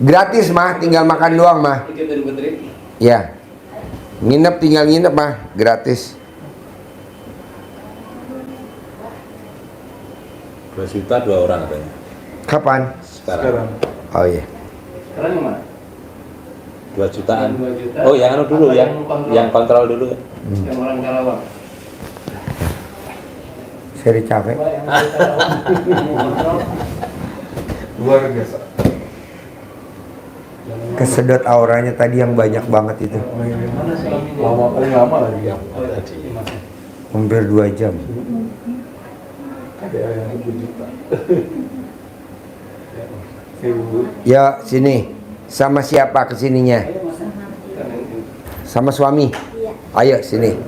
Gratis mah, tinggal makan doang mah. Ya, nginep tinggal nginep mah, gratis. 2 juta 2 orang katanya. Kapan? Sekarang. Oh iya. Sekarang yang mana? 2 jutaan. 2 juta. Oh, yang anu dulu Apa yang kontrol dulu. Yang orang Karawang. Seri capek. Yang orang Karawang. Luar biasa. Kesedot auranya tadi yang banyak banget itu. Mana suaminya? Lama, paling lama lagi yang Oh, tadi. Hampir 2 jam. ada yang 2 juta. Seribu. Ya, sini. Sama siapa kesininya? Sama suami? Ayo, sini.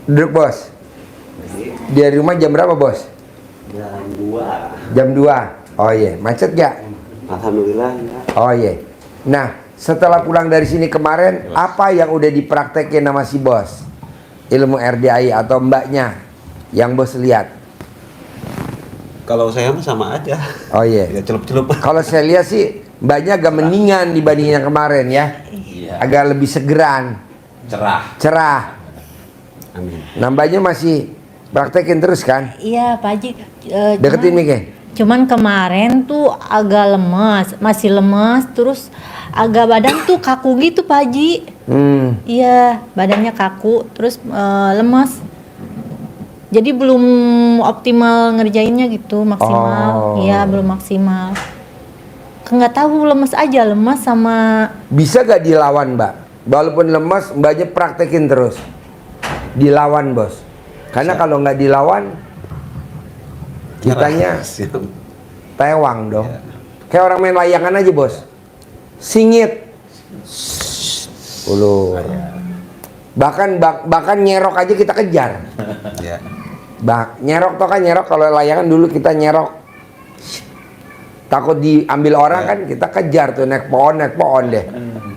Duduk, Bos. Dari rumah jam berapa, Bos? Jam 2. Jam 2. Oh iya, macet gak? Alhamdulillah ya. Oh iya. Nah, setelah pulang dari sini kemarin, apa yang udah dipraktekin sama si Bos? Ilmu RDAI atau mbaknya yang Bos lihat? Kalau saya mah sama aja. Oh iya. Ya celup-celup. Kalau saya lihat sih mbaknya agak mendingan dibanding yang kemarin ya. Iya. Agak lebih segeran, Cerah. cerah. Amin. Nambahnya masih praktekin terus kan? Iya Pak Haji. Deketin miknya. Cuman kemarin tuh agak lemas, masih lemas, terus agak badan tuh kaku gitu Pak Haji. Iya, badannya kaku, terus lemas. Jadi belum optimal ngerjainnya gitu, maksimal. Oh. Iya, belum maksimal. Nggak tahu, lemas aja, lemas sama. Bisa gak dilawan, Mbak? Walaupun lemas, mbaknya praktekin terus. Dilawan, Bos. Karena kalau nggak dilawan, kitanya Siap. tewang dong. Kayak orang main layangan aja, Bos. Singit. Ulur. Bahkan nyerok aja kita kejar. Ya. Nyerok toh kan, nyerok kalau layangan dulu kita nyerok. Takut diambil orang kan, kita kejar tuh naik pohon deh.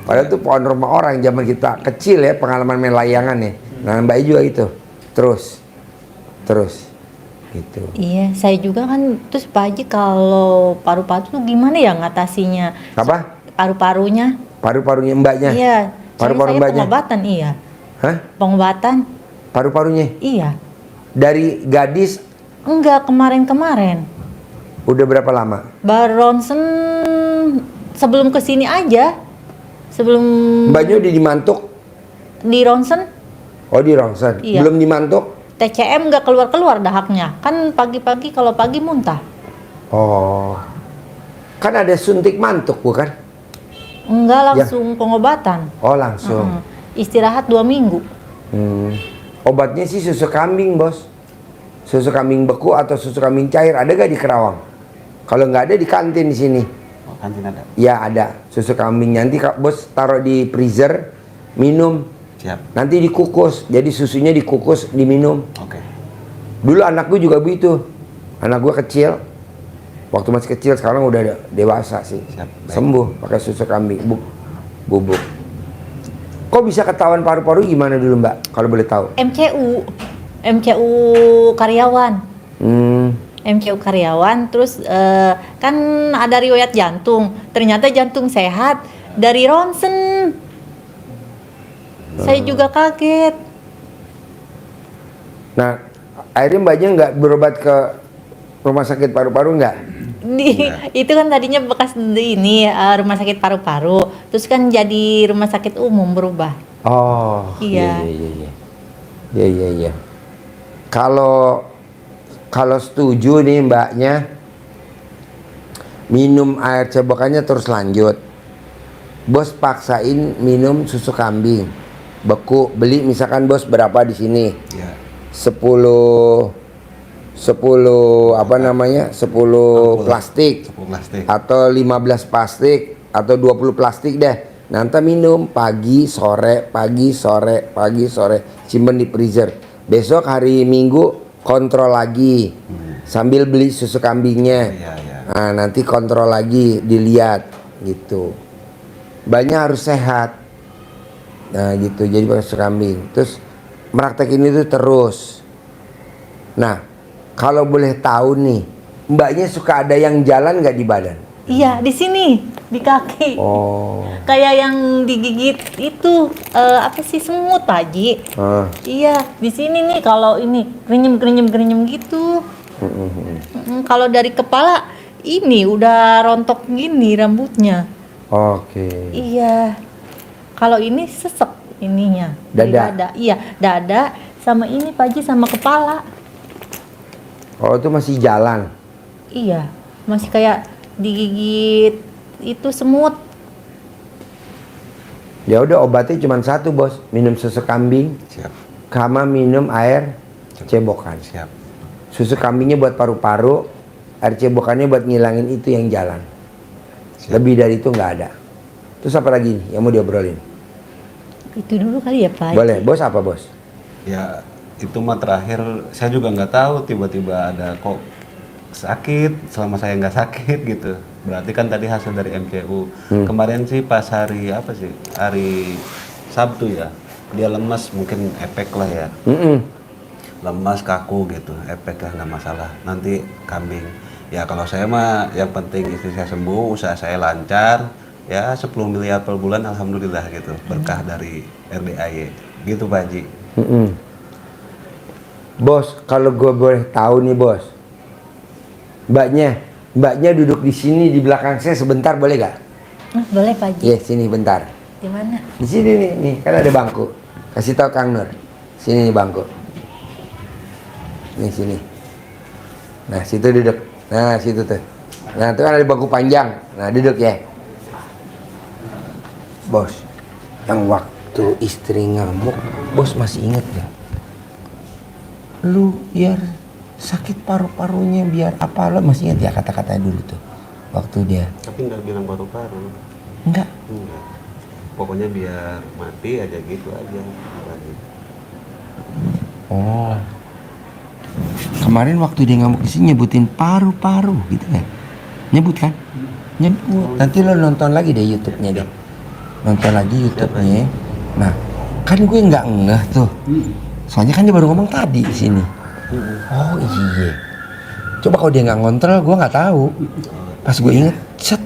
Padahal tuh pohon rumah orang zaman kita kecil ya, pengalaman main layangan ya. Nah, Mbak juga itu. Terus gitu. Iya, saya juga kan. Terus Pak Haji kalau paru-paru tuh gimana ya ngatasinya? Apa? Paru-parunya? Paru-parunya mbaknya? Iya. Paru-paru saya mbaknya? pengobatan, iya. Hah? Pengobatan? Paru-parunya? Iya. Dari gadis Enggak, kemarin-kemarin. udah berapa lama? Baru ronsen sebelum kesini aja. Sebelum Mbaknya udah dimantuk? di ronsen, Oh, di rongsen. Iya. Belum dimantuk? TCM nggak keluar-keluar dahaknya. Kan pagi-pagi kalau pagi muntah. Oh. Kan ada suntik mantuk bukan? Enggak, langsung pengobatan. Oh, langsung. Istirahat 2 minggu. Obatnya sih susu kambing, Bos. Susu kambing beku atau susu kambing cair ada gak di Kerawang? Kalau nggak ada di kantin di sini. Oh, kantin ada. Ya ada susu kambing. Nanti Bos taruh di freezer, minum. Siap. Nanti dikukus. Jadi susunya dikukus, diminum. Oke. Dulu anak gue juga begitu. Anak gue kecil. Waktu masih kecil, sekarang udah dewasa sih. Siap, baik. Sembuh pakai susu kambing bubuk. Kok bisa ketahuan paru-paru gimana dulu, Mbak? Kalau boleh tahu. MCU karyawan. MCU karyawan, terus kan ada riwayat jantung. Ternyata jantung sehat dari ronsen. Saya juga kaget. Nah, akhirnya Mbaknya nggak berobat ke rumah sakit paru-paru nggak? Itu kan tadinya bekas ini rumah sakit paru-paru, terus kan jadi rumah sakit umum berubah. Oh, Iya. Iya. Kalau setuju nih Mbaknya, minum air cebokannya terus lanjut. Bos paksain minum susu kambing beku. Beli misalkan Bos berapa di sini? Ya. 10 apa namanya? 10 plastik 10 plastik. atau 15 plastik atau 20 plastik deh. Nanti minum pagi sore simpen di freezer. Besok hari Minggu kontrol lagi sambil beli susu kambingnya. Iya. Nah, nanti kontrol lagi, dilihat gitu. Banyak harus sehat. Nah gitu, jadi pakai susu kambing. Terus praktekin itu terus. Nah, kalau boleh tahu nih, Mbaknya suka ada yang jalan nggak di badan? Iya, di sini, di kaki. Oh. Kayak yang digigit itu apa sih, semut Pak Haji. Ah. Iya, di sini nih kalau ini krenyem gitu. Kalau dari kepala ini udah rontok gini rambutnya. Oke. Iya. Kalau ini sesek ininya. Dari Dada. dada. Iya, dada sama ini Pak Haji sama kepala. Oh, itu masih jalan. Iya, masih kayak digigit itu semut. Ya udah, obatnya cuma satu, Bos. Minum susu kambing Siap. sama minum air cebokan. Siap. Susu kambingnya buat paru-paru, air cebokannya buat ngilangin itu yang jalan. Siap. Lebih dari itu nggak ada. Terus apa lagi nih yang mau diobrolin? Itu dulu kali ya Pak Haji. Boleh, Bos, apa Bos? Ya itu mah terakhir saya juga nggak tahu, tiba-tiba ada kok sakit selama saya nggak sakit gitu. Berarti kan tadi hasil dari MCU. Kemarin sih pas hari apa sih, hari Sabtu ya, dia lemas, mungkin efek lah ya, lemas kaku gitu, efek lah, nggak masalah. Nanti kambing ya, kalau saya mah yang penting istri saya sembuh, usaha saya lancar ya, 10 miliar per bulan alhamdulillah gitu, berkah dari RDAY gitu Pak Haji. Bos, kalau gue boleh tahu nih Bos, mbaknya duduk di sini di belakang saya sebentar, boleh gak? Boleh Pak Haji. Iya, sini bentar. Di mana? Di sini nih, kan ada bangku. Kasih tahu Kang Nur. Sini nih bangku. Nih sini. Nah, situ duduk. Nah, situ tuh. Nah, itu kan ada bangku panjang. Nah, duduk ya. Bos, yang waktu istri ngamuk, Bos masih inget gak? Lu biar sakit paru-parunya, biar apa, lo masih inget ya kata-katanya dulu tuh waktu dia? Tapi nggak bilang paru-paru. Enggak. Enggak. Pokoknya biar mati aja gitu aja. Oh. Kemarin waktu dia ngamuk di sini nyebutin paru-paru gitu kan? Nyebut kan? Nyebut. Nanti lo nonton lagi deh YouTube-nya deh. Nonton lagi YouTube-nya. Nah, kan gue nggak ngeh tuh. Soalnya kan dia baru ngomong tadi di sini. Oh iya. Coba kalau dia nggak ngontrol, gue nggak tahu. Pas gue inget, set.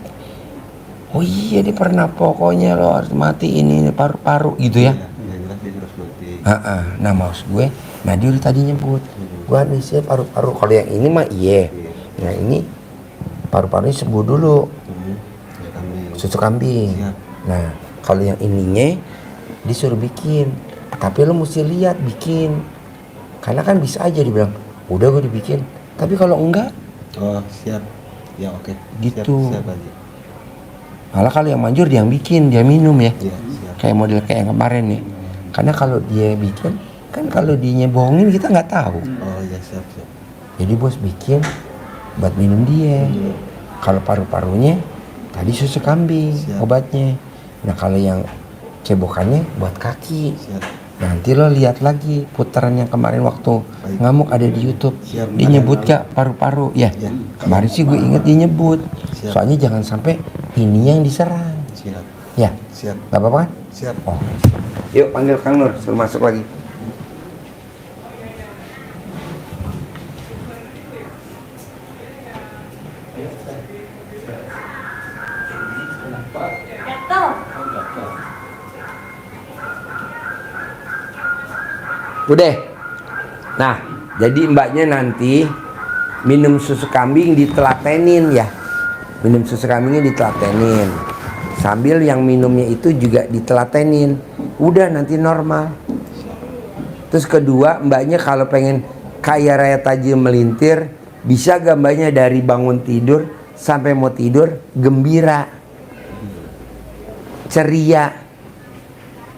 Oh iya, dia pernah, pokoknya lo harus mati ini paru-paru gitu ya. Yang jelas dia harus mati. Nah maksud gue, nah dia udah tadi nyebut, gue nih sih paru-paru. Kalau yang ini mah iya. Nah ini paru-parunya sembuh dulu, Ya kambing. susu kambing. Siap. Nah kalau yang ininya disuruh bikin, tapi lo mesti lihat bikin, karena kan bisa aja dibilang udah gue dibikin, tapi kalau enggak, Oh siap. Ya oke. Gitu. Siap, siap aja. malah kalau yang manjur dia yang bikin, dia minum ya. Iya siap. Kayak model kayak yang kemarin nih. Karena kalau dia bikin, kan kalau dia bohongin kita nggak tahu. Oh iya siap siap. Jadi Bos bikin buat minum dia. Kalau paru-parunya tadi susu kambing. Siap. Obatnya. Nah kalau yang cebokannya buat kaki. Siap. Nanti lo lihat lagi putaran yang kemarin waktu Baik. ngamuk ada di YouTube. Siap. Dia nyebut gak paru-paru ya? Ya. Kemarin sih gue inget dia nyebut. Siap. Soalnya jangan sampai ini yang diserang. Siap. Ya, Siap. nggak apa-apa kan? Siap. Oh. Yuk panggil Kang Nur, suruh masuk lagi. Udah. Nah, jadi mbaknya nanti minum susu kambing ditelatenin ya. Minum susu kambingnya ditelatenin. Sambil yang minumnya itu juga ditelatenin. Udah nanti normal. Terus kedua, mbaknya kalau pengen kaya raya tajam melintir, bisa gak mbaknya dari bangun tidur sampai mau tidur gembira, ceria,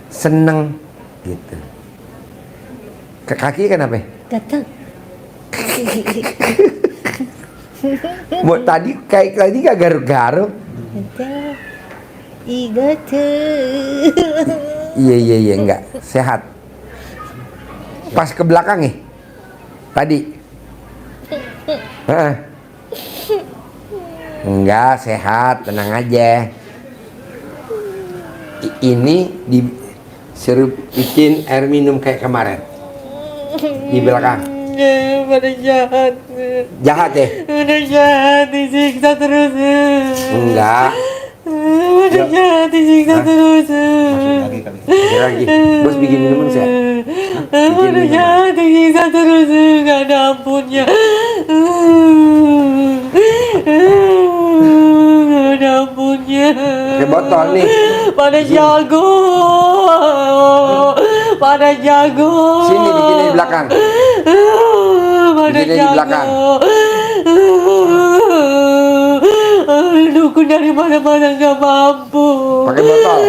seneng gitu. Ke kaki kenapa? Gatel. Mau tadi kayak tadi gak garuk-garuk. Gatel. Ih gatel. Iya enggak sehat. Pas ke belakang nih tadi. Hah? Enggak sehat, tenang aja. Ini disuruh bikin air minum kayak kemarin di belakang. Pada jahat. Jahat ya? Pada jahat, disiksa terus. Enggak. Pada jahat, disiksa terus. Masuk lagi kali. Ada lagi. Bos bikin minuman saya. Pada jahat, disiksa terus. Gak ada ampunnya. Gak ada ampunnya. Pakai botol nih. Pada jago. Pada jago. Sini bikinnya di belakang. Pada Bikinnya di belakang. Dukun dari mana-mana gak mampu. Pakai botol.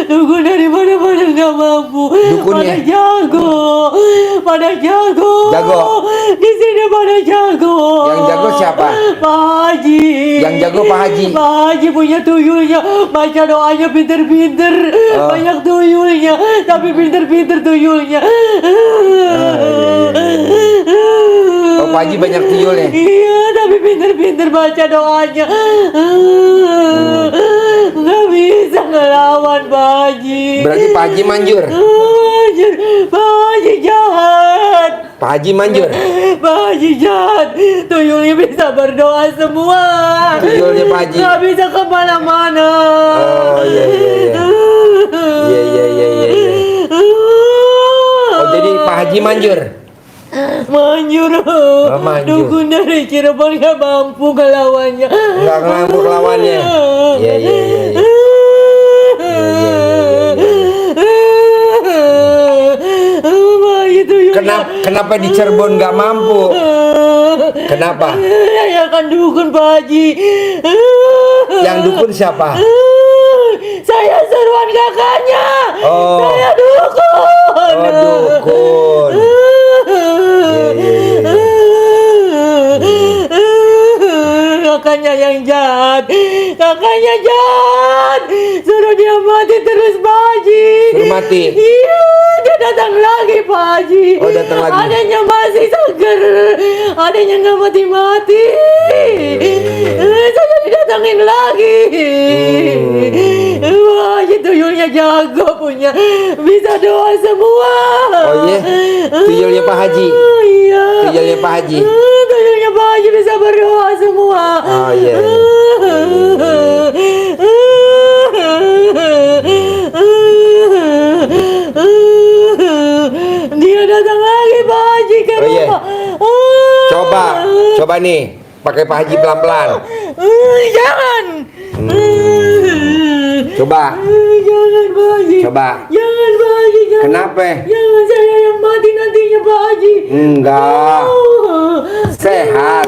Dukun dari mana-mana gak mampu. Dukunnya? Pada jago. Pada jago. Jago. Di sini pada jago. Yang jago siapa? Pak Haji. Yang jago Pak Haji. Pak Haji punya tuyulnya. Baca doanya pinter-pinter. Oh. Banyak tuyulnya. Tapi pinter-pinter tuyulnya. Oh, Pak Haji banyak tuyulnya. Iya, tapi pinter-pinter baca doanya. Nggak bisa ngelawan Pak Haji. Berarti Pak Haji manjur. Manjur. Pak Haji jahat. Pak Haji manjur. Pak Haji jahat. Tuyulnya bisa berdoa semua. Tuyulnya Pak Haji. Nggak bisa kemana-mana. Oh, iya, iya, iya. Iya, iya, iya, iya, iya. Oh, jadi Pak Haji manjur. Manjur. manjur. Dukun dari Cirebon gak mampu ngelawannya. Nggak mampu ngelawannya. Iya, iya, iya, iya. Kenapa di Cirebon nggak mampu? Kenapa? Saya kan dukun Pak Haji. Yang dukun siapa? Saya seruan kakaknya. Oh. Saya dukun. Oh, dukun. Kakaknya yang jahat. Kakaknya jahat. Suruh dia mati terus Pak Haji. Suruh mati? Iya, dia datang lagi Pak Haji. Oh, datang lagi. Adanya masih seger. Adanya nggak mati-mati. Saya didatangin lagi. Wah, tuyulnya jago punya. Bisa doa semua. Oh iya? Tuyulnya Pak Haji? Iya. Tuyulnya Pak Haji? Tuyulnya Pak Haji bisa berdoa semua. Oh iya. Dia datang lagi Pak Haji ke Oh iya. rumah. Coba nih, pakai Pak Haji pelan-pelan. Jangan. Coba. Jangan Pak Haji. Coba. Jangan Pak Haji. Jangan. Kenapa? Jangan saya yang mati nantinya Pak Haji. Enggak. Sehat.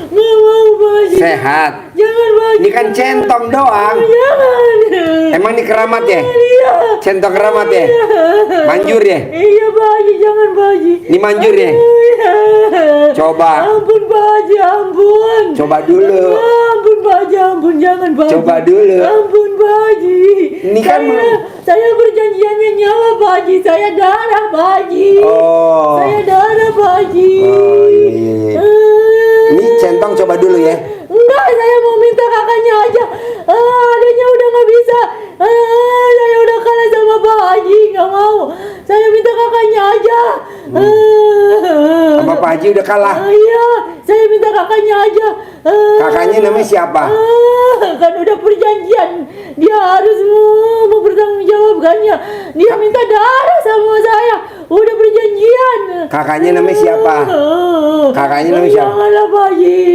Nggak mau Pak Haji. Sehat. Jangan Pak Haji. Ini kan centong doang. Jangan. Emang ini keramat ya? Iya. Centong keramat ya? Manjur ya? Iya Pak Haji, jangan Pak Haji. Ini manjur ya? Iya. Coba. Ampun Pak Haji, ampun. Coba dulu. Ampun Pak Haji, ampun, jangan Pak Haji. Coba dulu. Ampun Pak Haji. Ini kan saya berjanjiannya nyawa Pak Haji, saya darah Pak Haji. Oh. Saya darah Pak Haji. Oh, iya, iya, iya. Ini centong coba dulu ya. Enggak, saya mau minta kakaknya aja. Adanya udah nggak bisa. Saya udah kalah sama Pak Haji, nggak mau. Saya minta kakaknya aja. Sama Pak Haji udah kalah. Iya, saya minta kakaknya aja. Kakaknya namanya siapa? Kan udah perjanjian. Dia harus mau bertanggung jawabkannya. Dia minta darah sama saya. Udah perjanjian. Kakaknya namanya siapa? Kakaknya namanya siapa? Janganlah Pak Haji.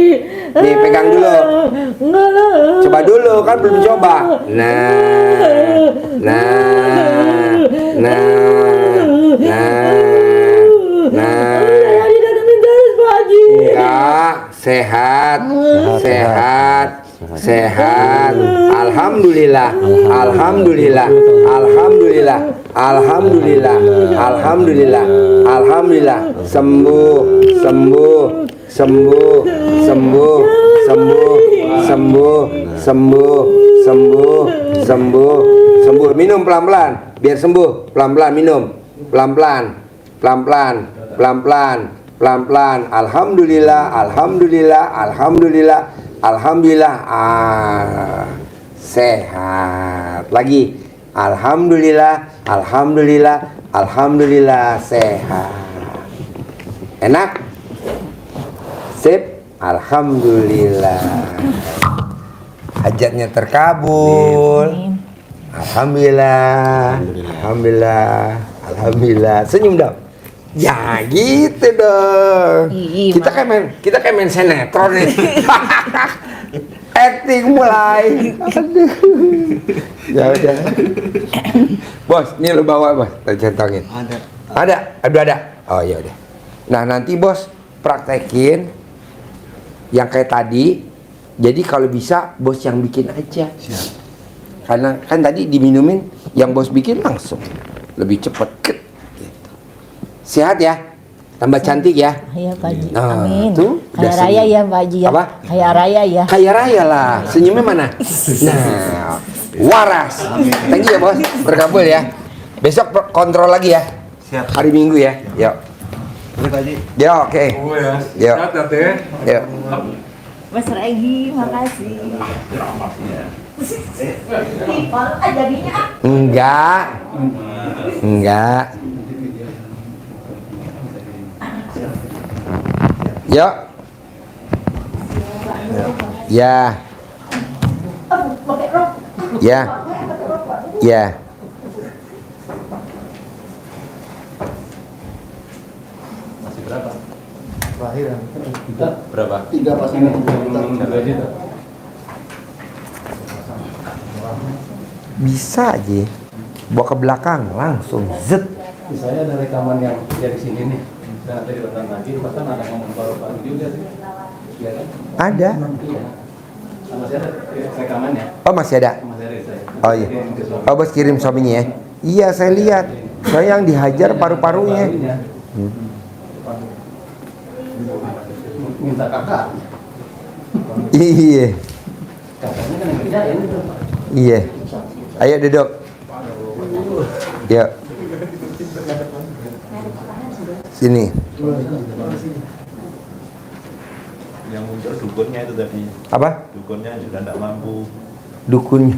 Nih, pegang dulu. Enggak lah. Coba dulu, kan belum coba. Nah. Saya didatengin terus Pak Haji. Enggak, sehat. Alhamdulillah. Sembuh. Minum pelan-pelan, biar sembuh. Pelan-pelan minum. Pelan-pelan. Alhamdulillah. Sehat. Lagi. Alhamdulillah, sehat. Enak? Sip? Alhamdulillah. Hajatnya terkabul. Amin. Alhamdulillah. Alhamdulillah. Alhamdulillah. Senyum dong. Ya gitu dong. Ih, Kita kayak main sinetron nih. Acting mulai. Aduh. Ya udah. Bos, ini lu bawa bos. Kita centangin. Ada. Aduh ada. Oh iya udah. Nah nanti bos praktekin yang kayak tadi. Jadi kalau bisa bos yang bikin aja. Siap. Karena kan tadi diminumin, yang bos bikin langsung lebih cepet. Gitu. Sehat ya, tambah cantik ya. Iya Pak Haji. Nah, Amin. tuh, udah Kaya raya senyum. ya Pak Haji ya. Apa? Kaya raya ya. Kaya raya lah, senyumnya mana? Nah, waras. Thank you ya bos, berkabul ya. Besok kontrol lagi ya. Siap. Hari Minggu ya. Yuk. Oke Pak Haji. Ya oke. Oh ya. Yuk. Sehat ya. Yuk. Mas Regi, makasih. Enggak. Enggak. Yuk. Ya. Ya. Ya. Masih berapa? Terakhir Berapa? 3 pasangan 2 juta. Bisa aja. Bawa ke belakang langsung zet. Misalnya ada rekaman yang dari sini nih. Dan nanti ditonton lagi, bahkan ada ngomong baru-baru juga sih. Iya kan? Ada. Iya. Masih ada rekamannya. Oh masih ada. Masih ada saya. Oh iya. Oh bos kirim suaminya ya. Iya saya lihat. Saya yang dihajar paru-parunya. Minta kakak. Iya. Kakaknya kan yang kerjain itu. Iya. Ayo duduk. Yuk. Sini. Yang muncul dukunnya itu tadi. Apa? Dukunnya juga tidak mampu. Dukun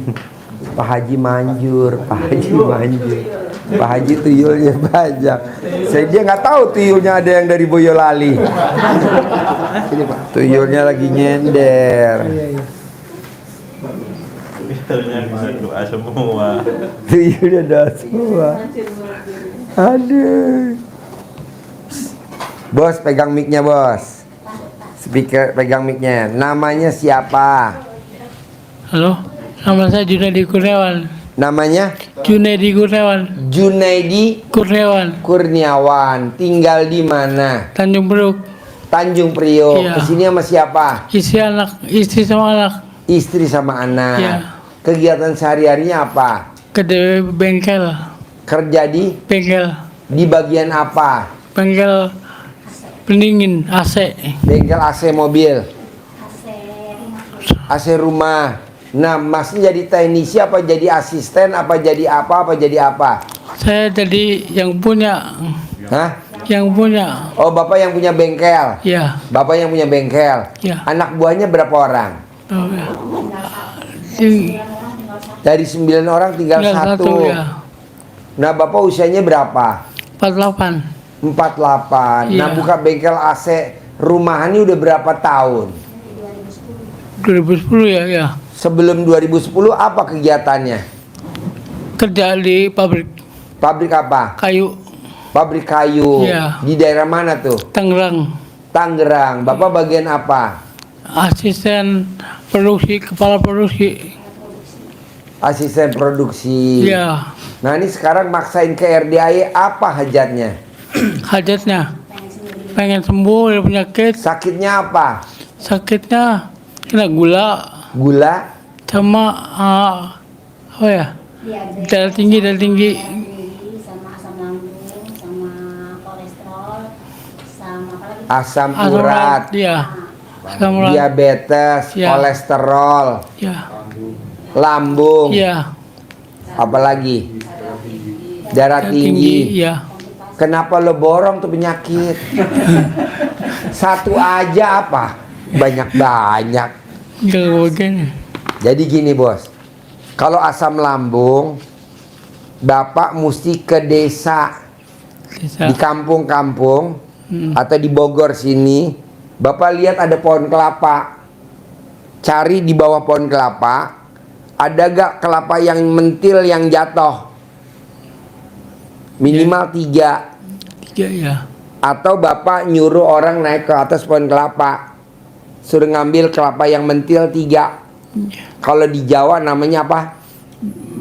Pak Haji manjur, Pak Haji manjur. Pak Haji tuyulnya banyak. Saya dia nggak tahu tuyulnya ada yang dari Boyolali. Tuyulnya lagi nyender. Misalnya bisa doa semua. Tuyulnya ada semua. Aduh. Bos pegang mic-nya bos. Speaker pegang mic-nya. Namanya siapa? Halo, nama saya Junaidi Kurniawan. Namanya Junaidi Kurniawan. Junaidi Kurniawan, Kurniawan. Tinggal di mana? Tanjung Priok. Tanjung Priok. Iya. Kesini sama siapa? Istri sama anak. Istri sama anak. Iya. Kegiatan sehari-harinya apa? Ke bengkel, Kerja di bagian apa? bengkel pendingin AC. Bengkel AC mobil. AC rumah. Nah, masnya jadi teknisi apa jadi asisten apa jadi apa Saya jadi yang punya, Hah? Oh, Bapak yang punya bengkel. ya. Bapak yang punya bengkel. Iya. Anak buahnya berapa orang? Oh, ya. Ting- Dari 9 orang tinggal tinggal satu. ya. Nah, Bapak usianya berapa? 48. 48. Nah, Iya. buka bengkel AC rumahan ini udah berapa tahun? 2010 ya. Sebelum 2010 apa kegiatannya? Kerja di pabrik Pabrik apa? kayu Pabrik kayu. Iya. Di daerah mana tuh? Tangerang. Tangerang. Bapak bagian apa? Asisten produksi, kepala produksi. Asisten produksi. Ya, Nah, ini sekarang maksain ke RDAI apa hajatnya? hajatnya pengen sembuh dari penyakit. Sakitnya apa? Sakitnya kena gula Gula, sama apa ya, darah tinggi sama asam lambung, sama kolesterol, sama apa lagi? asam urat, ya, asam urat, diabetes, Ya. kolesterol, ya, lambung, ya, apalagi darah darah tinggi. ya. Kenapa lo borong tuh penyakit? Satu aja apa? Banyak-banyak. Kalau begini, Jadi gini bos, kalau asam lambung, bapak mesti ke desa, bisa, di kampung-kampung, atau di Bogor sini, Bapak lihat ada pohon kelapa, cari di bawah pohon kelapa, ada gak kelapa yang mentil yang jatuh? Minimal 3. 3 ya. Atau Bapak nyuruh orang naik ke atas pohon kelapa, suruh ngambil kelapa yang mentil 3. Kalau di Jawa namanya apa?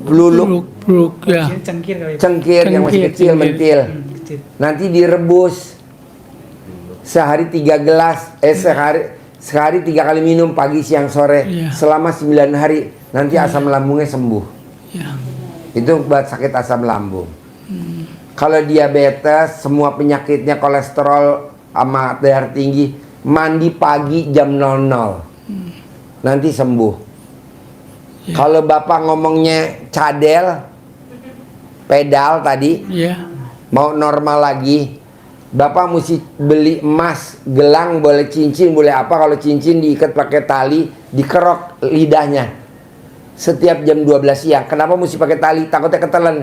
Bluluk. Bruk ya. Cengkir yang masih kecil, mentil. Nanti direbus sehari 3 gelas, sehari 3 kali minum, pagi, siang, sore, Iya. selama 9 hari. Nanti asam lambungnya sembuh. Ya. Itu buat sakit asam lambung. Kalau diabetes, semua penyakitnya, kolesterol sama darah tinggi, mandi pagi jam 00. Nanti sembuh. Kalau Bapak ngomongnya cadel, pedal tadi, Ya. mau normal lagi, Bapak mesti beli emas, gelang, boleh cincin, boleh apa. Kalau cincin diikat pakai tali, dikerok lidahnya setiap jam 12 siang. Kenapa mesti pakai tali? Takutnya ketelen.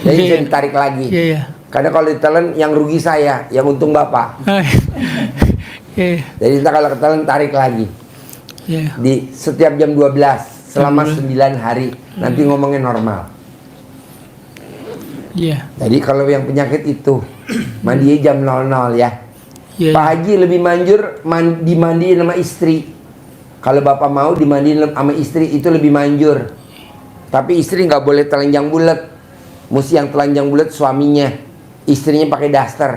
Jadi bisa ditarik lagi. Iya, iya. Karena kalau ditelen yang rugi saya, yang untung Bapak. Iya. Jadi kita kalau ketelen tarik lagi. Iya. Di setiap jam 12 selama 9 hari. Nanti ngomongnya normal. Iya. Jadi kalau yang penyakit itu mandi jam 00 ya. Iya. Pak Haji lebih manjur dimandiin sama istri. Kalau Bapak mau dimandiin sama istri itu lebih manjur. Tapi istri nggak boleh telanjang bulat. Mesti yang telanjang bulat suaminya. Istrinya pakai daster.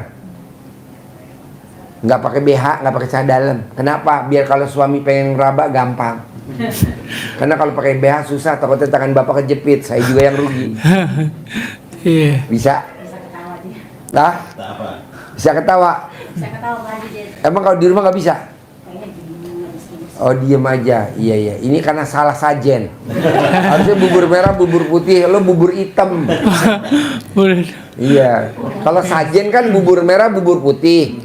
Nggak pakai BH, nggak pakai celana dalam. Kenapa? Biar kalau suami pengen ngeraba gampang. Karena kalau pakai BH susah, takutnya tangan Bapak kejepit. Saya juga yang rugi. Iya. Bisa? Bisa ketawa dia. Nah, Tak apa. bisa ketawa. Bisa ketawa Pak Haji dia. Emang kalau di rumah nggak bisa? Kayaknya gini habis ini. Oh, diem aja. Iya, iya. Ini karena salah sajen. Harusnya bubur merah, bubur putih. Lo bubur hitam. Boleh. Iya. Kalau sajen kan bubur merah, bubur putih.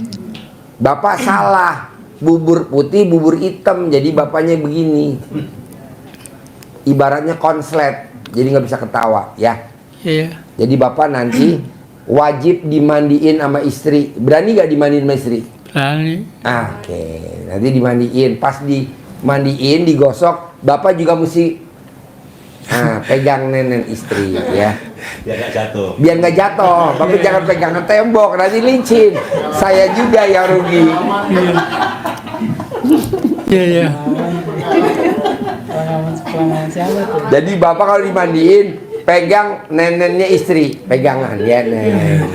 Bapak salah. Bubur putih, bubur hitam. Jadi bapaknya begini. Ibaratnya konslet. Jadi nggak bisa ketawa, ya. Iya. Jadi bapak nanti wajib dimandiin sama istri. Berani nggak dimandiin sama istri? Berani. Oke, nanti dimandiin. Pas dimandiin, digosok, bapak juga mesti pegang nenek istri ya. Biar nggak jatuh. Biar nggak jatuh. Bapak jangan pegang ke tembok, nanti licin. Saya juga yang rugi. Iya, iya. Jadi bapak kalau dimandiin, pegang neneknya istri, pegangan ya nenek.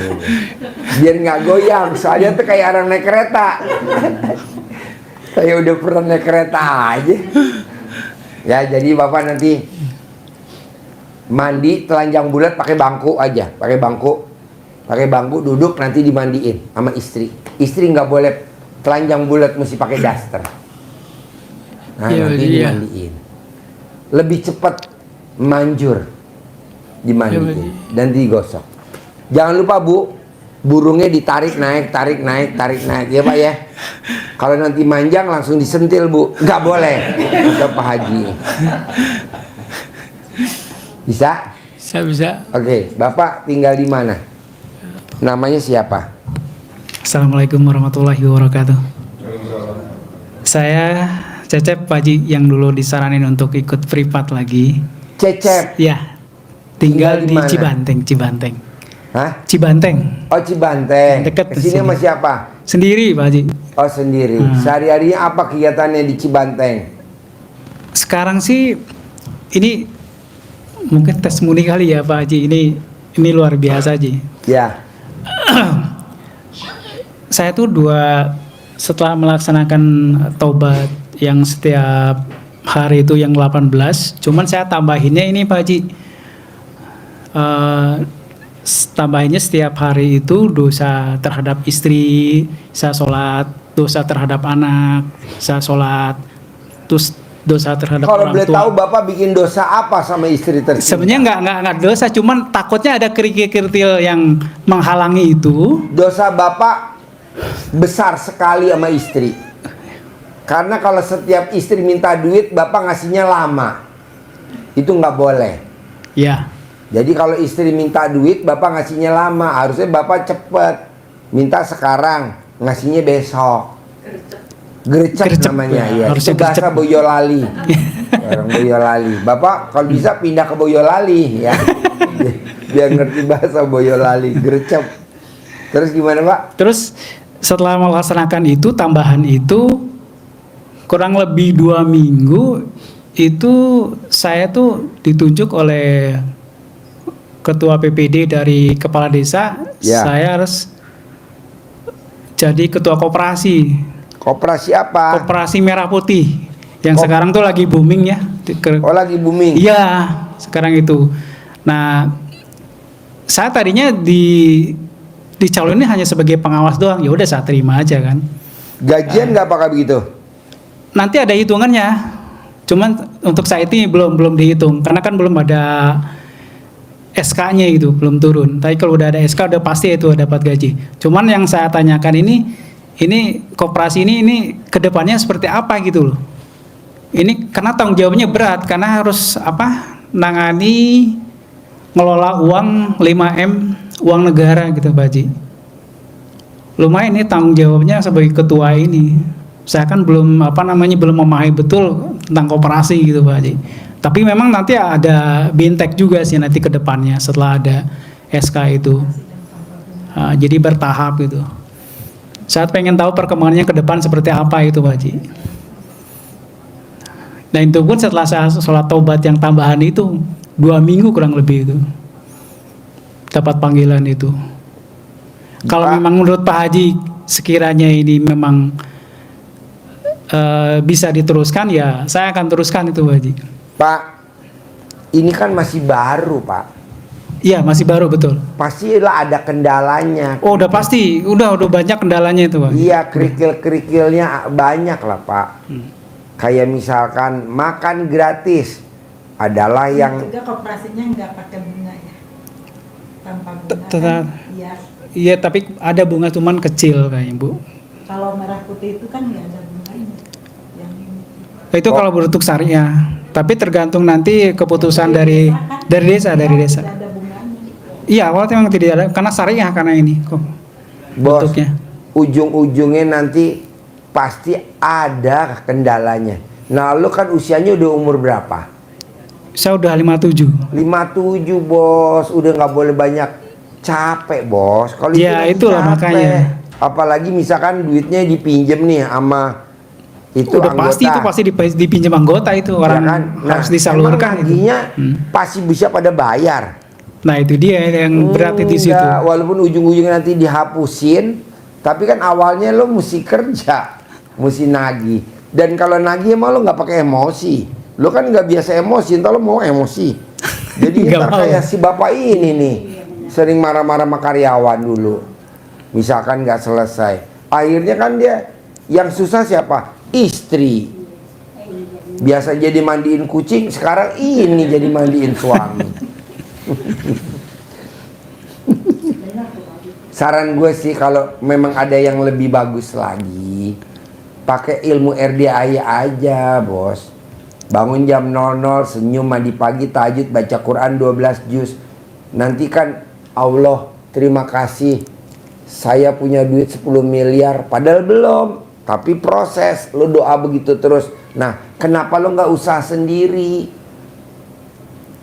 Biar nggak goyang, soalnya tuh kayak orang naik kereta. Saya udah pernah naik kereta aja. Ya, jadi bapak nanti mandi telanjang bulat pakai bangku aja, pakai bangku duduk, nanti dimandiin sama istri. Istri nggak boleh telanjang bulat, mesti pakai daster. Nah, Iya, nanti iya. dimandiin. Lebih cepat manjur dimandiin dan digosok. Jangan lupa Bu, burungnya ditarik naik, tarik naik, ya Pak ya. Kalau nanti manjang langsung disentil Bu, nggak boleh. Kata Pak Haji. Bisa? Bisa. Oke, Bapak tinggal di mana? Namanya siapa? Assalamualaikum warahmatullahi wabarakatuh. Saya Cecep Pak Haji yang dulu disaranin untuk ikut privat lagi. Cecep. Ya, tinggal Tinggal di di mana? Cibanteng. Hah? Cibanteng. Oh, Cibanteng. Deket di Kesini sini. sama siapa? Sendiri Pak Haji. Oh, sendiri. Sehari-harinya apa kegiatannya di Cibanteng? Sekarang sih ini mungkin testimoni kali ya Pak Haji. Ini luar biasa Haji. Ya. Saya tuh setelah melaksanakan taubat yang setiap hari itu yang 18, cuman saya tambahinnya ini Pak Haji, tambahinnya setiap hari itu dosa terhadap istri, saya sholat, dosa terhadap anak, saya sholat, terus dosa terhadap Kalau orang boleh tua. tahu Bapak bikin dosa apa sama istri tercinta? Sebenarnya nggak dosa, cuman takutnya ada kerikil-kerikil yang menghalangi itu. Dosa Bapak besar sekali sama istri. Karena kalau setiap istri minta duit, Bapak ngasihnya lama. Itu nggak boleh. Ya, Jadi kalau istri minta duit, Bapak ngasihnya lama. Harusnya Bapak cepet. Minta sekarang. ngasihnya besok. Gercep Gercep, namanya, ya. ya. Harusnya Itu bahasa gercep. Boyolali. Orang Boyolali. Bapak kalau bisa pindah ke Boyolali ya. Biar ngerti bahasa Boyolali, gercep. Terus gimana, Pak? Terus setelah melaksanakan itu, tambahan itu kurang lebih 2 minggu itu saya tuh ditunjuk oleh ketua PPD dari kepala desa. Ya. Saya harus jadi ketua koperasi. Koperasi apa? Koperasi Merah Putih yang sekarang tuh lagi booming ya. Oh, lagi booming. Iya, sekarang itu. Nah, saya tadinya dicalonin hanya sebagai pengawas doang. Ya udah saya terima aja kan. Gajian nggak pakai begitu? Nanti ada hitungannya. Cuman untuk saat ini belum dihitung karena kan belum ada SK-nya itu, belum turun. Tapi kalau udah ada SK udah pasti itu dapat gaji. Cuman yang saya tanyakan ini koperasi ini kedepannya seperti apa gitu loh. Ini karena tanggung jawabnya berat karena harus nangani ngelola uang 5M uang negara gitu Pak Haji. Lumayan nih tanggung jawabnya sebagai ketua ini. Saya kan belum belum memahami betul tentang koperasi gitu Pak Haji. Tapi memang nanti ada bintek juga sih nanti kedepannya setelah ada SK itu. Jadi bertahap gitu. Saya pengen tahu perkembangannya ke depan seperti apa itu Pak Haji. Nah itu pun setelah saya sholat taubat yang tambahan itu 2 minggu kurang lebih itu dapat panggilan itu. Kalau memang menurut Pak Haji sekiranya ini memang bisa diteruskan ya saya akan teruskan itu Pak Haji. Pak, ini kan masih baru Pak. Iya masih baru betul. Pastilah ada kendalanya. Oh udah pasti, udah banyak kendalanya itu Pak. Iya kerikil-kerikilnya banyak lah Pak. Kayak misalkan makan gratis adalah yang juga koperasinya nggak pakai bunga ya, tanpa bunga. Iya. Iya tapi ada bunga cuman kecil kayaknya Bu. Kalau merah putih itu kan nggak ada bunganya. Yang ini. Itu kalau bentuk syariah. Tapi tergantung nanti keputusan dari desa. Tidak ada bunganya. Iya awalnya memang tidak ada karena syariah karena ini kok. bos Bentuknya. ujung-ujungnya nanti pasti ada kendalanya. Nah lu kan usianya udah umur berapa? Saya udah 57. 57 bos, udah nggak boleh banyak capek bos. Kalau Ya, itu itulah makanya. Apalagi misalkan duitnya dipinjem nih sama itu Udah anggota. pasti pinjam anggota itu Ya orang kan? harus disalurkan emang itu. naginya pasti bisa pada bayar. Nah itu dia yang berat di situ. Enggak, walaupun ujung-ujungnya nanti dihapusin, tapi kan awalnya lo mesti kerja, mesti nagih. Dan kalau nagih emang lo nggak pakai emosi, lo kan nggak biasa emosi, entar lo mau emosi. Jadi Nggak ntar mau. kayak si bapak ini nih, sering marah-marah sama karyawan dulu, misalkan nggak selesai. Akhirnya kan dia yang susah siapa? Istri. Biasa jadi mandiin kucing, sekarang ini jadi mandiin suami. Saran gue sih kalau memang ada yang lebih bagus lagi, pakai ilmu RDAI aja bos. Bangun jam 00, senyum, mandi pagi, tahajud, baca Quran 12 juz. Nanti kan Allah terima kasih saya punya duit 10 miliar, padahal belum. Tapi proses, lo doa begitu terus. Nah, kenapa lo nggak usaha sendiri?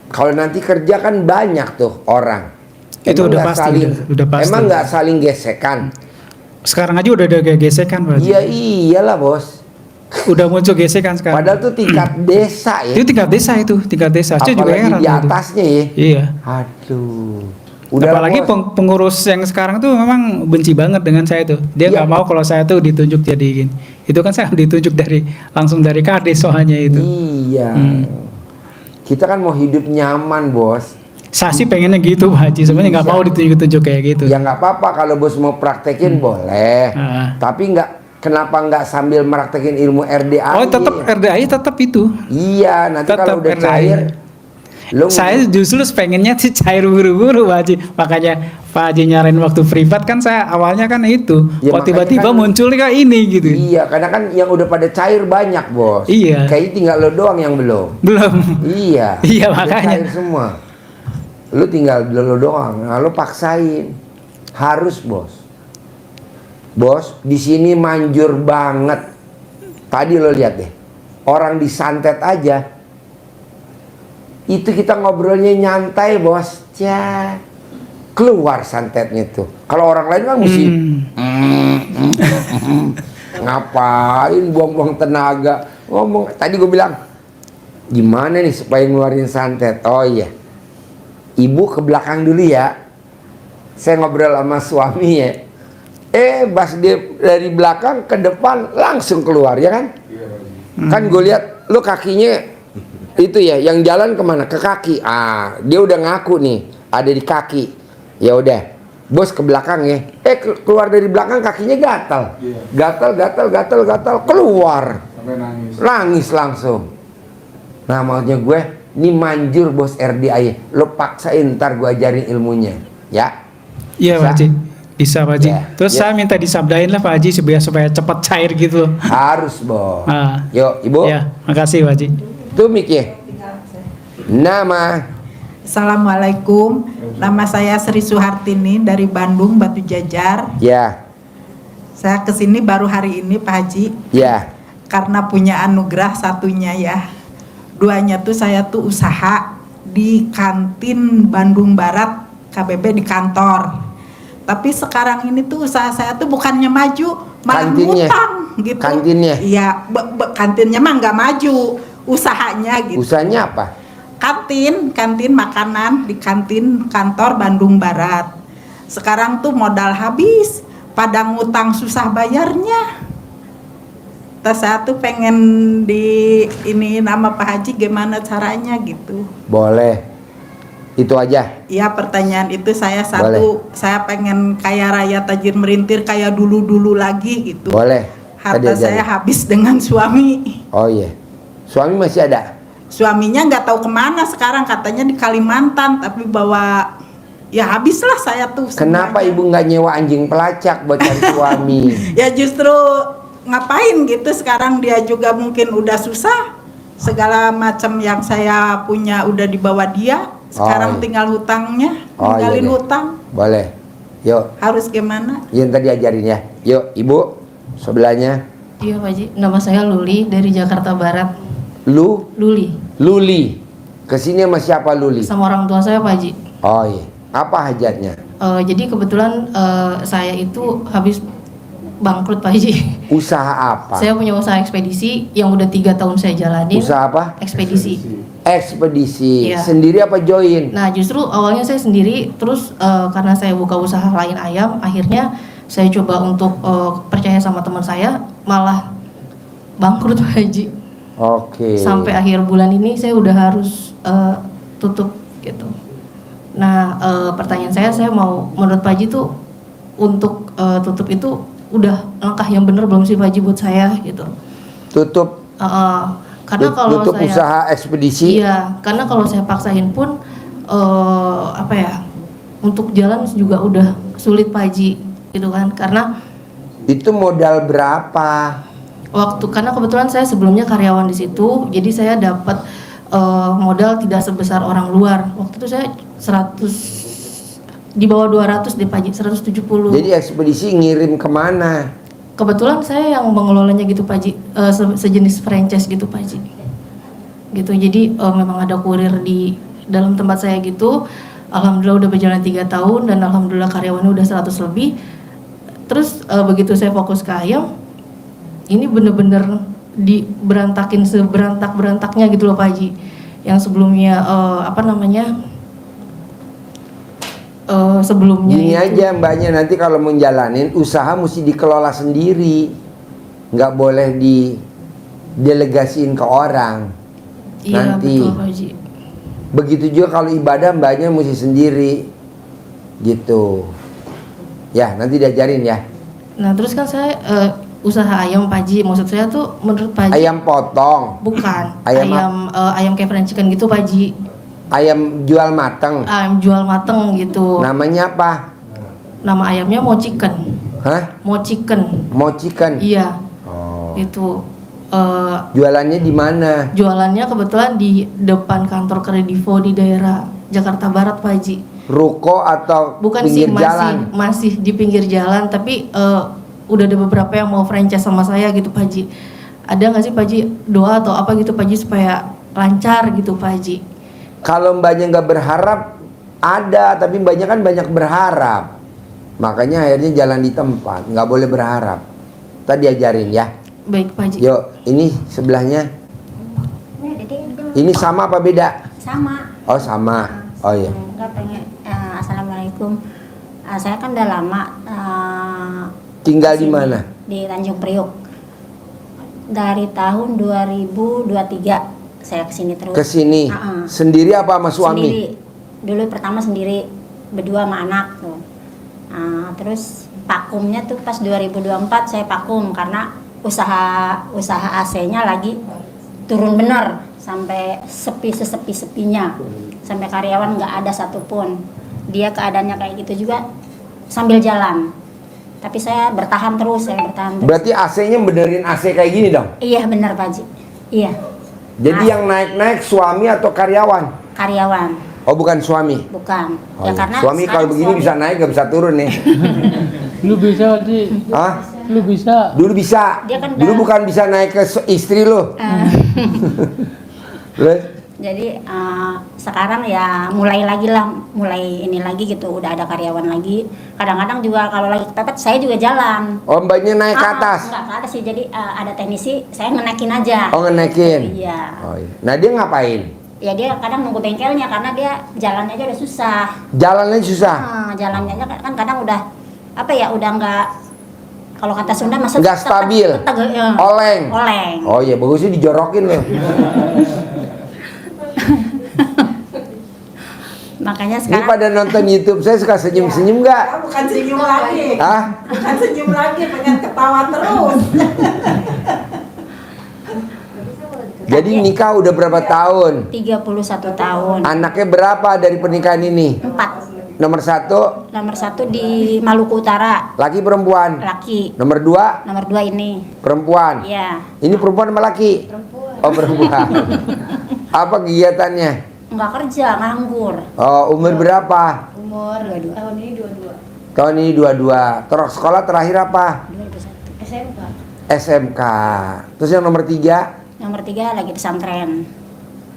Kalau nanti kerja kan banyak tuh orang. Itu Emang udah nggak pasti, udah pasti. Emang nggak saling gesekan? Sekarang aja udah ada gesekan Pak. Iya iyalah bos. Udah muncul gesekan sekarang. Padahal tuh tingkat desa ya. Itu tingkat desa itu, tingkat desa. Saya juga Apalagi heran di itu. atasnya ya. Iya. Aduh. Udah Apalagi pengurus yang sekarang tuh memang benci banget dengan saya tuh. Dia nggak Iya. mau kalau saya tuh ditunjuk jadi gini. Itu kan saya ditunjuk langsung dari kades soalnya itu. Iya. Kita kan mau hidup nyaman bos. Saya sih pengennya gitu Pak Haji. Sebenarnya nggak Iya. mau ditunjuk-tunjuk kayak gitu. Ya nggak apa-apa kalau bos mau praktekin boleh. Tapi kenapa nggak sambil praktekin ilmu RDAI? Oh tetap RDAI tetap itu. Iya, nanti kalau Tetap udah RDAI. cair, Saya justru pengennya sih cair buru-buru Pak Haji. Makanya Pak Haji nyaranin waktu privat kan saya awalnya kan itu. Ya, Kok makanya tiba-tiba kan- muncul kayak ini gitu. Iya, karena kan yang udah pada cair banyak bos. Iya. Kayaknya tinggal lo doang yang belum. Belum. Iya. Iya, Udah makanya. cair semua. Lu tinggal lo doang. Nah, lo paksain. Harus bos. Bos, di sini manjur banget. Tadi lo lihat deh, orang disantet aja, itu kita ngobrolnya nyantai bos, keluar santetnya tuh. Kalau orang lain kan mesti ngapain buang-buang tenaga ngomong. Tadi gue bilang, gimana nih supaya ngeluarin santet? Oh iya, ibu ke belakang dulu ya, saya ngobrol sama suami ya. Pas dia dari belakang ke depan langsung keluar ya kan? Kan gue lihat lu kakinya itu ya, yang jalan kemana? Ke kaki. Dia udah ngaku nih ada di kaki. Ya udah, bos ke belakang ya. Keluar dari belakang kakinya gatal, gatal keluar. Sampai nangis. Nangis langsung. Nah maksudnya gue, ini manjur bos RDI. Lo paksain ntar gue ajarin ilmunya, ya? Iya Pak Haji, bisa Pak Haji. Ya, Terus ya. saya minta disabdain lah Pak Haji supaya cepat cair gitu. Harus bos. Ah. Yuk ibu, Ya, makasih Pak Haji. tuh Mik ya. Nama, Assalamualaikum, nama saya Sri Suhartini dari Bandung, Batu Jajar. ya, Saya kesini baru hari ini Pak Haji, ya, karena punya anugerah satunya ya. Duanya tuh saya tuh usaha di kantin Bandung Barat, KBB di kantor. Tapi sekarang ini tuh usaha saya tuh bukannya maju, malah Kantinnya? ngutang gitu. Kantinnya? Iya, kantinnya mah nggak maju, usahanya gitu. usahanya apa? Kantin makanan di kantin kantor Bandung Barat. Sekarang tuh modal habis, pada ngutang susah bayarnya. Terus saya tuh pengen ini nama Pak Haji gimana caranya gitu. Boleh, itu aja. Ya pertanyaan itu saya satu, saya pengen kaya raya tajir merintir kayak dulu-dulu lagi gitu. Boleh. Harta Tadi saya aja. habis dengan suami. Oh iya, suami masih ada? Suaminya nggak tahu kemana sekarang, katanya di Kalimantan, tapi bawa ya habislah saya tuh. Kenapa semuanya. ibu nggak nyewa anjing pelacak buat cari suami? Ya justru ngapain gitu, sekarang dia juga mungkin udah susah, segala macam yang saya punya udah dibawa dia, sekarang iya. tinggal hutangnya, Oh, ninggalin iya deh. hutang. Boleh. Yuk, Harus gimana? yang tadi ajarin ya. Yuk, ibu sebelahnya. Iya Pak Haji, nama saya Luli dari Jakarta Barat. Luli, Luli. Kesini sama siapa Luli? sama orang tua saya Pak Haji. Oh iya. Apa hajatnya? Jadi kebetulan saya itu habis bangkrut Pak Haji. Usaha apa? Saya punya usaha ekspedisi yang udah 3 tahun saya jalanin. Usaha apa? Ekspedisi. Ekspedisi. Iya. Sendiri apa join? Nah justru awalnya saya sendiri, terus karena saya buka usaha lain ayam, akhirnya saya coba untuk percaya sama teman saya, malah bangkrut Pak Haji. Oke. Sampai akhir bulan ini saya udah harus tutup gitu. Nah pertanyaan saya mau menurut Pak Haji tuh untuk tutup itu udah langkah yang benar belum sih Pak Haji buat saya gitu. Tutup. Karena kalau tutup saya usaha ekspedisi. iya, karena kalau saya paksain pun apa ya, untuk jalan juga udah sulit Pak Haji gitu kan, karena Itu modal berapa? karena kebetulan saya sebelumnya karyawan di situ, jadi saya dapat modal tidak sebesar orang luar. Waktu itu saya 100 di bawah 200 deh Pak Haji, 170. Jadi ekspedisi ngirim kemana? Kebetulan saya yang mengelolanya gitu Pak Haji, sejenis franchise gitu Pak Haji. Gitu. Jadi memang ada kurir di dalam tempat saya gitu. Alhamdulillah udah berjalan 3 tahun dan alhamdulillah karyawannya udah 100 lebih. Terus begitu saya fokus ke ayam, ini bener-bener berantakin seberantak-berantaknya gitu loh Pak Haji. Yang sebelumnya sebelumnya Gini itu, aja mbaknya, nanti kalau mau jalanin usaha mesti dikelola sendiri, nggak boleh didelegasiin ke orang. iya nanti. betul Pak Haji. Begitu juga kalau ibadah mbaknya mesti sendiri, gitu. Ya nanti diajarin ya. Nah terus kan saya usaha ayam Pak Haji, maksud saya tuh menurut Pak Haji, Ayam potong, bukan Ayam ayam kayak fried chicken gitu Pak Haji, ayam jual mateng. ayam jual mateng gitu. Namanya apa? Nama ayamnya Mo Chicken. Hah? Mo Chicken. Mo chicken. Iya. Oh. Itu Jualannya di mana? jualannya kebetulan di depan kantor Kredivo di daerah Jakarta Barat Pak Haji. Ruko atau Bukan sih, pinggir jalan? masih di pinggir jalan, tapi udah ada beberapa yang mau franchise sama saya gitu Pak Haji. Ada nggak sih Pak Haji doa atau apa gitu Pak Haji supaya lancar gitu Pak Haji? Kalau mbaknya nggak berharap, ada, tapi mbaknya kan banyak berharap. Makanya akhirnya jalan di tempat, nggak boleh berharap. Tadi ajarin ya. Baik Pak Haji. Yuk, ini sebelahnya. Ini sama apa beda? Sama. Oh sama. Oh iya. Enggak pengen. Assalamualaikum. Saya kan udah lama Tinggal di mana? di Tanjung Priok. Dari tahun 2023 saya kesini terus. Kesini. Sendiri apa sama suami? Sendiri. Dulu pertama sendiri, berdua sama anak tuh. Terus vakumnya tuh pas 2024 saya vakum karena usaha AC-nya lagi turun bener sampai sesepi-sepinya, sampai karyawan nggak ada satupun. Dia keadaannya kayak gitu juga sambil jalan. Tapi saya bertahan terus. Berarti AC-nya benerin AC kayak gini dong? Iya benar Pak Haji. Iya. Jadi yang naik-naik suami atau karyawan? Karyawan. Oh bukan suami? Bukan. Oh, Ya iya. karena Suami kalau begini bisa naik gak bisa turun nih. Lu bisa Haji. Hah? Lu bisa. Dulu bisa. Dia kan Dulu bukan bisa naik ke istri lo. Jadi sekarang ya mulai ini lagi gitu, udah ada karyawan lagi. Kadang-kadang juga kalau lagi kepepet saya juga jalan. Oh mbaknya naik ke atas? Enggak ke atas sih, jadi ada teknisi, saya ngenekin aja. Oh ngenekin? Iya. Oh, iya. Nah dia ngapain? Ya dia kadang nunggu bengkelnya karena dia jalannya aja udah susah. Jalannya susah? Jalannya aja kan kadang udah apa ya, udah nggak, kalau kata Sunda masa nggak stabil? Oleng? Oleng. Oh iya bagusnya dijorokin loh. Makanya Ini sekarang pada nonton YouTube saya suka senyum-senyum nggak? Bukan senyum lagi. Hah? Bukan senyum lagi, pengen ketawa terus. Jadi nikah udah berapa tahun? 31 tahun. Anaknya berapa dari pernikahan ini? 4. Nomor 1? Nomor 1 di Maluku Utara. Laki perempuan? Laki. Nomor 2? Nomor 2 ini. Perempuan? Iya. Ini perempuan sama laki? Perempuan. Oh perempuan. Apa kegiatannya? Enggak kerja, nganggur. Oh umur berapa? Umur 22. Tahun ini 22. Tahun ini 22. Terus sekolah terakhir apa? 2021. SMK. SMK. Terus yang nomor 3? Nomor 3 lagi pesantren.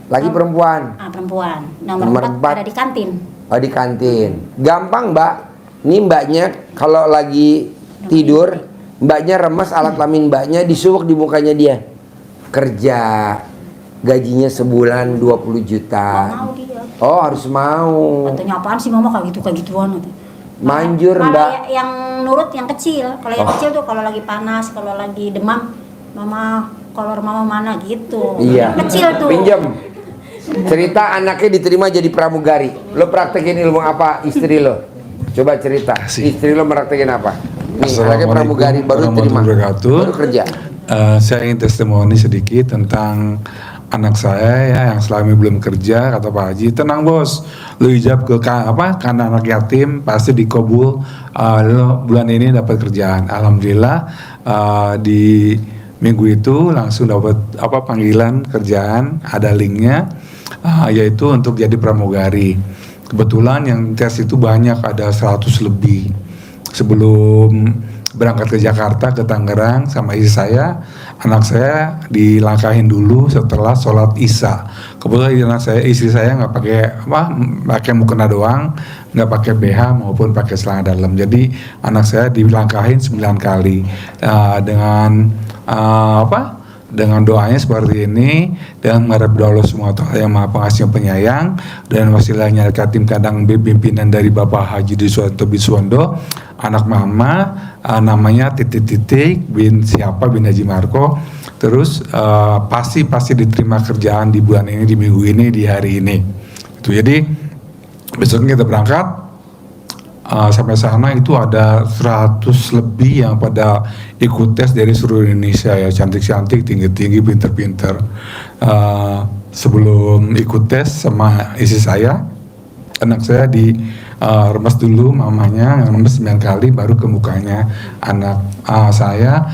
Lagi perempuan? Perempuan. Nomor Nomor 4 4 ada di kantin. Oh di kantin. Gampang mbak. Ini mbaknya kalau lagi tidur, mbaknya remes, alat kelamin mbaknya disuwuk di mukanya dia. Kerja. Gajinya sebulan 20 juta. Nggak mau dia. Oh harus mau. Katanya apaan sih mama kayak gituan gitu. Manjur Malah mbak. yang nurut yang kecil. Kalau yang Oh. kecil tuh kalau lagi panas, kalau lagi demam, mama kolor mama mana gitu. Iya. Kecil tuh. Pinjam. Cerita anaknya diterima jadi pramugari. Lo praktekin ilmu apa istri lo? Coba cerita. Istri lo praktekin apa? Nih anaknya pramugari baru terima. Baru kerja. Saya ingin testimoni sedikit tentang anak saya ya yang selama ini belum kerja. Kata Pak Haji, tenang bos, lu ijab ke karena anak yatim pasti dikabul, lu bulan ini dapat kerjaan. Alhamdulillah di minggu itu langsung dapat panggilan kerjaan, ada linknya, yaitu untuk jadi pramugari. Kebetulan yang tes itu banyak, ada 100 lebih. Sebelum berangkat ke Jakarta, ke Tangerang sama istri saya, anak saya dilangkahin dulu setelah sholat Isya. Kebetulan istri saya nggak pakai mukena doang, nggak pakai BH maupun pakai celana dalam. Jadi anak saya dilangkahin 9 kali dengan doanya seperti ini, dengan mengharap doa Allah SWT yang Maha Pengasih Penyayang, dan wasilahnya Katim Kadang pimpinan dari Bapak Haji Diswanto Biswondo, anak mama namanya titik bin siapa bin Haji Marco. Terus pasti diterima kerjaan di bulan ini, di minggu ini, di hari ini. Itu jadi besoknya kita berangkat. Sampai sana itu ada 100 lebih yang pada ikut tes dari seluruh Indonesia ya, cantik-cantik, tinggi-tinggi, pinter-pinter. Sebelum ikut tes sama istri saya, anak saya di remes dulu mamanya, remes 9 kali baru ke mukanya anak saya,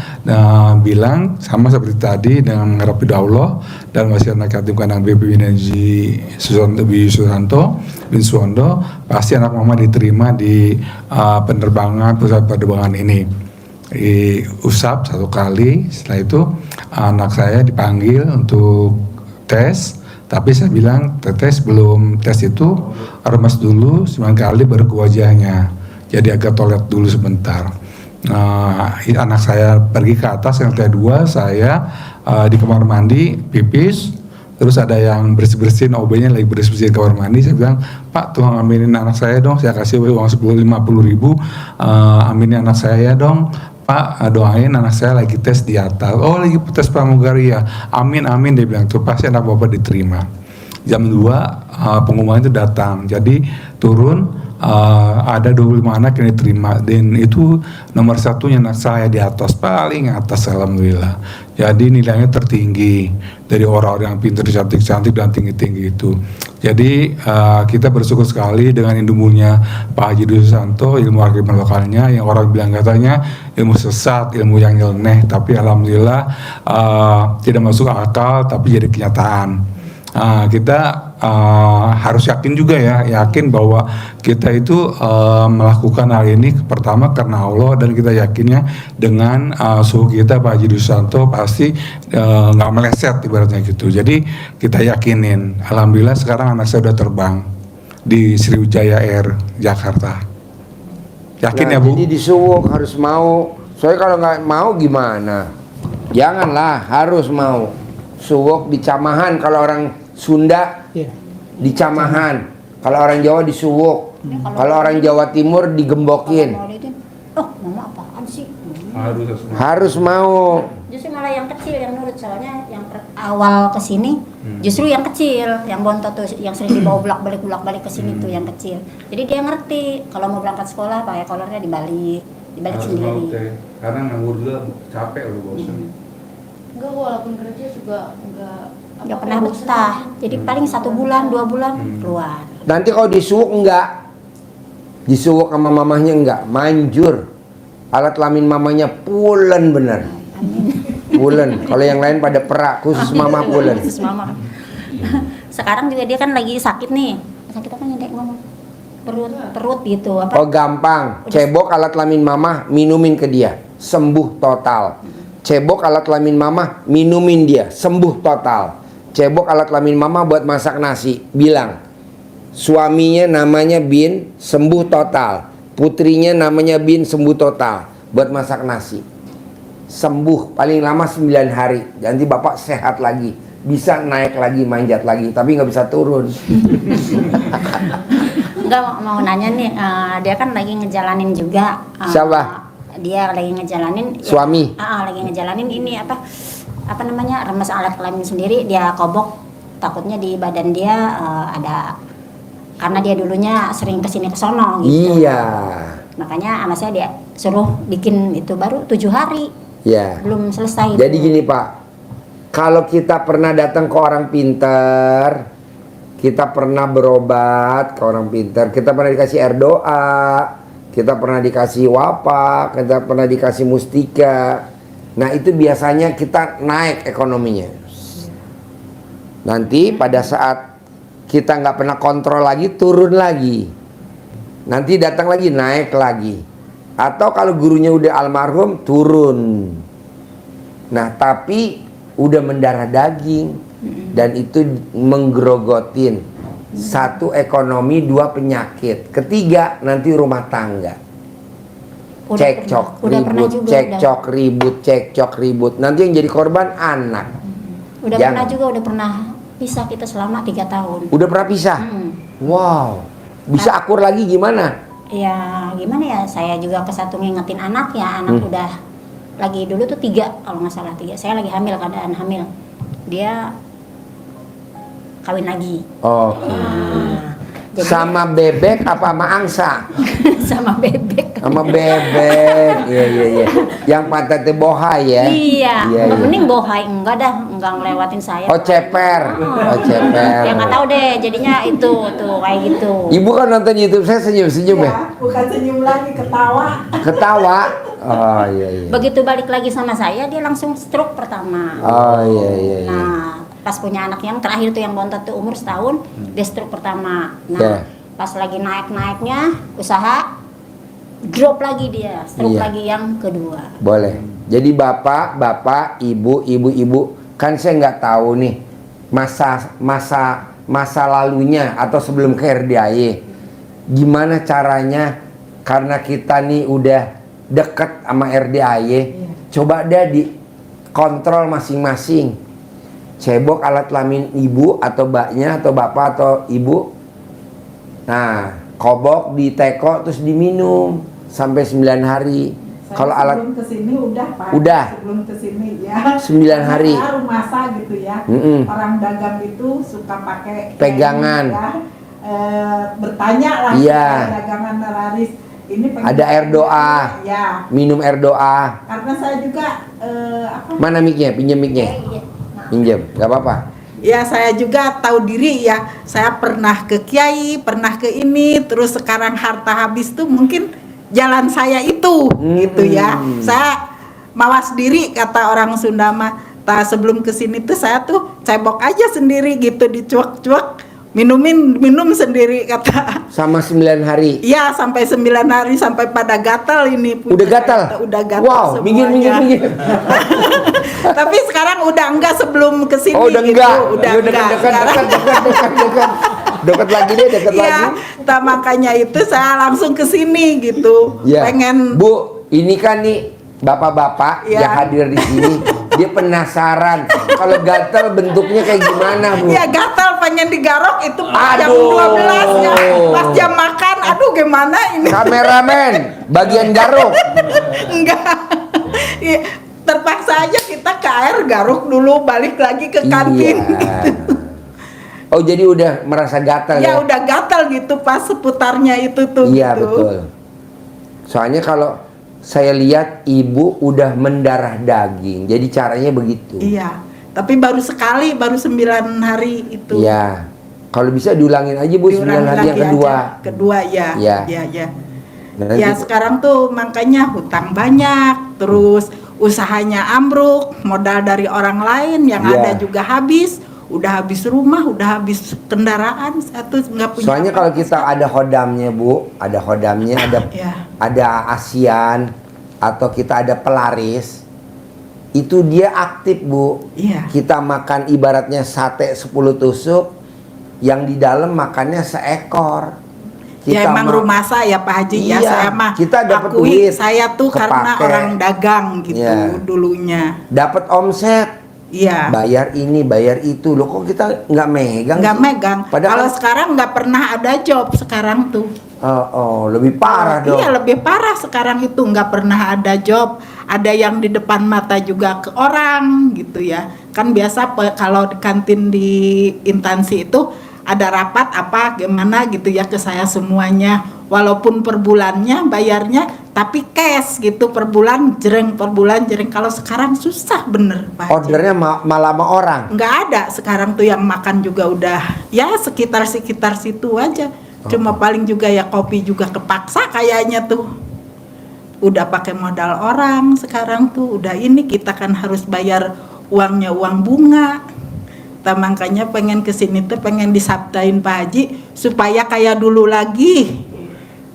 bilang sama seperti tadi dengan mengharap doa Allah dan wasiat anak yatim kanang BP Haji Susanto bin Suwondo, pasti anak mama diterima di pusat penerbangan ini. diusap 1 kali. Setelah itu anak saya dipanggil untuk tes, tapi saya bilang tes belum, tes itu remes dulu 9 kali baru ke wajahnya, jadi agak toilet dulu sebentar. Anak saya pergi ke atas yang lantai 2, saya di kamar mandi pipis, terus ada yang bersih-bersihin, OB-nya lagi bersih-bersihin kamar mandi. Saya bilang, Pak, tolong aminin anak saya dong, saya kasih uang 50 ribu, aminin anak saya dong. Pak, doain anak saya lagi tes di atas. Oh, lagi tes pramugari ya. Amin, amin, dia bilang. Tuh pasti anak bapak diterima. Jam 2 pengumuman itu datang. Jadi turun, ada 25 anak yang diterima. Dan itu nomor 1-nya anak saya di atas, paling atas, alhamdulillah. Jadi nilainya tertinggi dari orang-orang yang pintar, cantik-cantik dan tinggi-tinggi itu. Jadi kita bersyukur sekali dengan ilmunya Pak Haji Dwi Susanto, ilmu agama lokalnya yang orang bilang katanya ilmu sesat, ilmu yang nyeleneh, tapi alhamdulillah tidak masuk akal tapi jadi kenyataan. Kita harus yakin juga ya, yakin bahwa kita itu melakukan hal ini pertama karena Allah, dan kita yakinnya dengan suhu kita Pak Haji Dwi Susanto pasti nggak meleset ibaratnya gitu. Jadi kita yakinin, alhamdulillah sekarang anak saya udah terbang di Sriwijaya Air Jakarta. Yakin ya Bu? Jadi disuwuk harus mau. Soalnya kalau nggak mau gimana? Janganlah, harus mau. Suwuk di Camahan, kalau orang Sunda di Camahan, kalau orang Jawa di suwuk, kalau orang Jawa Timur digembokin. Oh, mama apaan sih? Harus mau. Justru malah yang kecil yang nurut, soalnya yang awal kesini justru yang kecil, yang bontot tuh, yang sering dibawa bolak-balik ke sini tuh yang kecil. Jadi dia ngerti kalau mau berangkat sekolah pakai kolornya dibalik sendiri. Karena nganggur juga capek loh, bosan. Enggak, walaupun kerja juga nggak pernah betah. Jadi paling 1 bulan 2 bulan keluar. Nanti kalau disuwuk enggak, disuwuk sama mamahnya enggak, manjur. Alat kelamin mamanya pulen bener. Pulen. Kalau yang lain pada perak, khusus mama pulen. Khusus mama. Sekarang juga dia kan lagi sakit nih. Sakit apa nih, Dek, ngomong? Perut gitu apa? Oh gampang, cebok alat kelamin mama, minumin ke dia, sembuh total. Cebok alat kelamin mama, minumin dia, sembuh total. Cebok alat kelamin mama buat masak nasi, bilang suaminya namanya Bin, sembuh total. Putrinya namanya Bin, sembuh total, buat masak nasi. Sembuh paling lama 9 hari. Nanti bapak sehat lagi, bisa naik lagi, manjat lagi, tapi nggak bisa turun. Enggak, mau nanya nih, dia kan lagi ngejalanin juga. Siapa? Dia lagi ngejalanin suami. Lagi ngejalanin ini apa namanya, remes alat kelamin sendiri, dia kobok, takutnya di badan dia ada, karena dia dulunya sering kesini kesono gitu. Iya. Makanya sama saya dia suruh bikin itu baru 7 hari. Iya. Belum selesai. Jadi gini Pak, kalau kita pernah datang ke orang pintar, kita pernah berobat ke orang pintar, kita pernah dikasih air doa, kita pernah dikasih wapak, kita pernah dikasih mustika. Nah itu biasanya kita naik ekonominya. Nanti pada saat kita nggak pernah kontrol lagi, turun lagi. Nanti datang lagi, naik lagi. Atau kalau gurunya udah almarhum, turun. Nah tapi udah mendarah daging, dan itu menggerogotin. 1 ekonomi, 2 penyakit, 3 nanti rumah tangga. Cekcok, ribut. Nanti yang jadi korban anak. Udah pernah pisah kita selama 3 tahun. Udah pernah pisah? Wow. Bisa akur lagi gimana? Ya gimana ya, saya juga kesatu ngingetin anak ya. Anak udah lagi dulu tuh 3 kalau nggak salah 3. Saya lagi hamil, keadaan hamil. Dia kawin lagi. Oh. Jadi, sama bebek apa sama angsa? Sama bebek. Sama bebek. Iya. Yang pantatnya bohai ya. Iya. Mending bohai, enggak ngelewatin saya. Oh ceper. Oh ceper. Ya nggak tahu deh, jadinya itu tuh kayak gitu. Ibu kan nonton YouTube saya senyum-senyum ya? Bukan senyum lagi, ketawa. Ketawa? Oh iya. Begitu balik lagi sama saya, dia langsung stroke pertama. Oh iya. Nah, pas punya anak yang terakhir tuh yang bontot tuh umur setahun, dia stroke pertama. Nah, pas lagi naik-naiknya usaha drop lagi dia, stroke Iya. lagi yang kedua. Boleh. Jadi bapak, ibu, kan saya nggak tahu nih masa lalunya atau sebelum ke RDAY. Gimana caranya? Karena kita nih udah deket sama RDAY, coba deh dikontrol masing-masing. Cebok alat kelamin ibu atau mbaknya atau bapak atau ibu. Nah, kobok diteko terus diminum sampai 9 hari. Kalau alat sebelum kesini udah Pak. Udah. Sebelum kesini ya. 9 hari. Karena rumah masa gitu ya. Orang dagang itu suka pakai Pegangan. ya. Bertanya lah Iya. dagangan laris. Ini pengen Ada air doa. Ya. Minum air doa. Karena saya juga Mana mic-nya? Pinjam mic-nya. Pinjam, nggak apa-apa. ya saya juga tahu diri ya. Saya pernah ke kiai, pernah ke ini, terus sekarang harta habis tuh mungkin jalan saya itu gitu ya. Saya mawas diri kata orang Sunda mah. Sebelum kesini tuh saya tuh cebok aja sendiri gitu, dicuak-cuak, minum sendiri kata. Sama 9 hari. Iya, sampai 9 hari sampai pada gatal ini. Udah gatal? Udah gatal Wow, semuanya. minggir. Tapi sekarang udah enggak sebelum kesini Oh, udah gitu. enggak. Udah Yuk, enggak. dekat. Sekarang Dekat lagi deh, dekat Iya, lagi. makanya itu saya langsung ke sini gitu. Ya. Pengen Bu, ini kan nih bapak-bapak Ya. yang hadir di sini. Dia penasaran kalau gatal bentuknya kayak gimana, Bu? ya gatal pengen digarok itu pas jam Aduh. 12 ya. Pas jam makan, aduh gimana ini? Kameramen, bagian garuk. Enggak. Ya, terpaksa aja kita ke air garuk dulu, balik lagi ke kantin. Iya. Oh, jadi udah merasa gatal ya? Ya udah gatal gitu pas seputarnya itu tuh. Iya, gitu. betul. Soalnya kalau saya lihat ibu udah mendarah daging, jadi caranya begitu. Iya, tapi baru sekali, baru 9 hari itu. Iya. Kalau bisa diulangin aja Bu, 9 Diulangi hari yang lagi kedua. aja. Kedua ya. Iya. Ya. Nah, Ya nanti- sekarang tuh makanya hutang banyak, terus usahanya ambruk, modal dari orang lain yang Iya. ada juga habis, udah habis rumah, udah habis kendaraan, satu nggak punya. Soalnya kalau kita ada hodamnya Bu, ada hodamnya, Iya. ada ASEAN atau kita ada pelaris, itu dia aktif Bu. Iya. Kita makan ibaratnya sate 10 tusuk, yang di dalam makannya seekor. Ya emang rumah saya Pak Haji ya, Iya, saya mah kita dapat akui duit, saya tuh karena kepake. orang dagang gitu Iya. dulunya. Dapat omset, Iya. bayar ini, bayar itu. Loh kok kita nggak megang Nggak sih? megang. Padahal Kalau kan- sekarang nggak pernah ada job sekarang tuh. lebih parah dong. Iya lebih parah sekarang itu, nggak pernah ada job. Ada yang di depan mata juga ke orang gitu ya. Kan biasa kalau di kantin di instansi itu ada rapat apa gimana gitu ya ke saya semuanya. Walaupun per bulannya bayarnya tapi cash gitu, per bulan jreng. Kalau sekarang susah bener Pak Haji. Ordernya malah sama orang. Nggak ada sekarang tuh, yang makan juga udah ya sekitar situ aja. Cuma paling juga ya kopi juga kepaksa kayaknya tuh. Udah pakai modal orang sekarang tuh, udah ini kita kan harus bayar uangnya uang bunga. Makanya pengen kesini tuh pengen disabdain Pak Haji supaya kayak dulu lagi,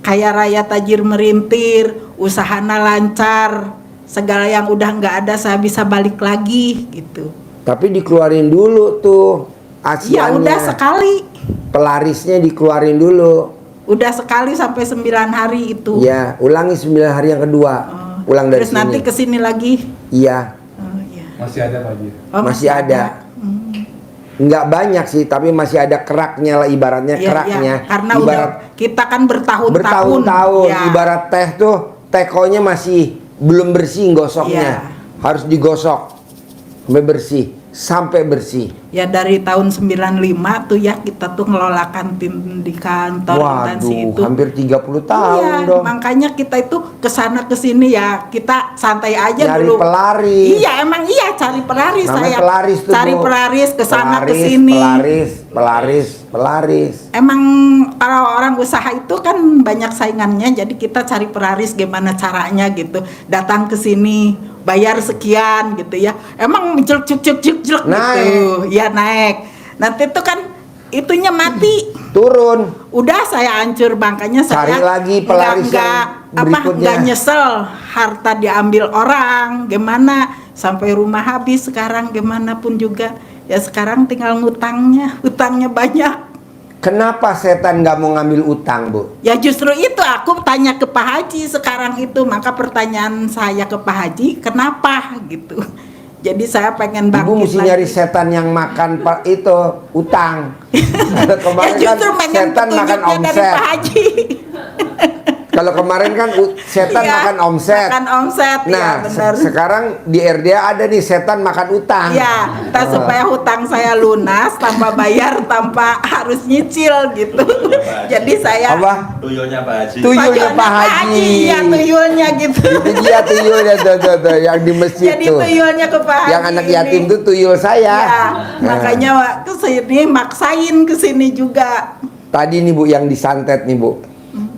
kayak raya tajir merintir, usahana lancar, segala yang udah nggak ada saya bisa balik lagi gitu. Tapi dikeluarin dulu tuh Ya ASEAN-nya. udah sekali. Pelarisnya dikeluarin dulu. Udah sekali sampai 9 hari itu. Ya, ulangi 9 hari yang kedua. Ulang dari Terus sini. nanti kesini lagi. Iya, Masih ada Pak Haji. Oh, masih ada. Nggak banyak sih, tapi masih ada keraknya lah, ibaratnya Iya, keraknya. iya. Karena Ibarat udah kita kan bertahun-tahun. bertahun-tahun, Ya. ibarat teh tuh tekonya masih belum bersih gosoknya. Iya. Harus digosok sampai bersih. Ya dari tahun 95 tuh ya kita tuh ngelola kantin di kantor instansi Waduh, itu. hampir 30 tahun Iya, dong. makanya kita itu kesana kesini ya, kita santai aja Nyari dulu. pelaris. Iya, emang iya cari pelaris Namanya saya. pelaris tuh, cari Bu. pelaris kesana Pelaris, kesini. Pelaris. Emang para orang usaha itu kan banyak saingannya, jadi kita cari pelaris gimana caranya gitu. Datang ke sini, bayar sekian gitu ya. Emang jelek Naik. gitu. Ya naik. Nanti itu kan itunya mati. Turun. Udah saya hancur, makanya Cari saya lagi pelaris yang berikutnya. nggak nyesel harta diambil orang, gimana sampai rumah habis sekarang gimana pun juga ya sekarang tinggal hutangnya banyak. Kenapa setan nggak mau ngambil utang, Bu? Ya justru itu aku tanya ke Pak Haji sekarang itu, maka pertanyaan saya ke Pak Haji, kenapa gitu. Jadi saya pengen bangkit. Ibu mesti nyari setan yang makan itu utang. Kemarin Ya justru kan pengen setan makan petunjuknya dari omset. Pak Haji. Kalau kemarin kan setan Iya, makan omset. makan omset, Nah, ya benar. sekarang di RDA ada nih setan makan utang. Ya, supaya hutang saya lunas tanpa bayar, tanpa harus nyicil gitu. Jadi saya Apa? Tuyulnya Pak Haji. Tuyulnya Pak Haji. Ya tuyulnya gitu. Itu dia tuyulnya tuh, yang di masjid Jadi tuh. tuyulnya ke Pak Haji. Yang anak ini. yatim tuh tuyul saya. Ya, Nah, makanya waktu sini maksain ke sini juga. tadi nih Bu yang disantet nih Bu.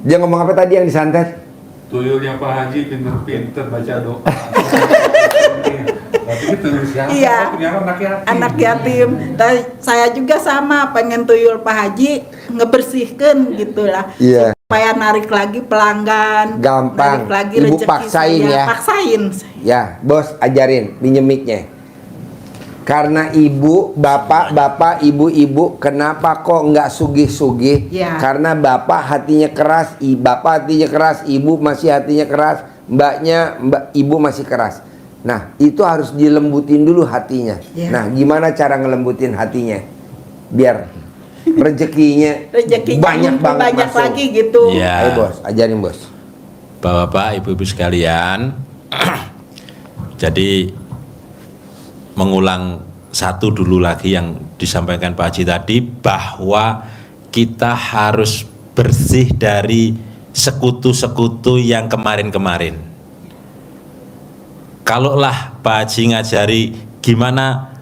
Dia ngomong apa tadi yang disantet? Tuyulnya Pak Haji pinter-pinter baca doa. Tapi itu siapa? Iya. Ternyata anak yatim. Anak yatim. Saya juga sama pengen tuyul Pak Haji ngebersihkan gitulah. Iya. Supaya narik lagi pelanggan. Gampang. Narik lagi Ibu rezeki paksain saya. ya. Paksain. Ya, Bos ajarin pinjem mic-nya. Karena ibu, bapak, ibu, kenapa kok nggak sugih-sugih? Ya. Karena bapak hatinya keras, bapak hatinya keras, ibu masih hatinya keras, ibu masih keras. Nah, itu harus dilembutin dulu hatinya. Ya. Nah, gimana cara ngelembutin hatinya? Biar rezekinya banyak banget banyak masuk. lagi gitu. Iya. Ayo Bos, ajarin Bos. Bapak, ibu-ibu sekalian, jadi mengulang satu dulu lagi yang disampaikan Pak Haji tadi, bahwa kita harus bersih dari sekutu-sekutu yang kemarin-kemarin. Kalaulah Pak Haji ngajari gimana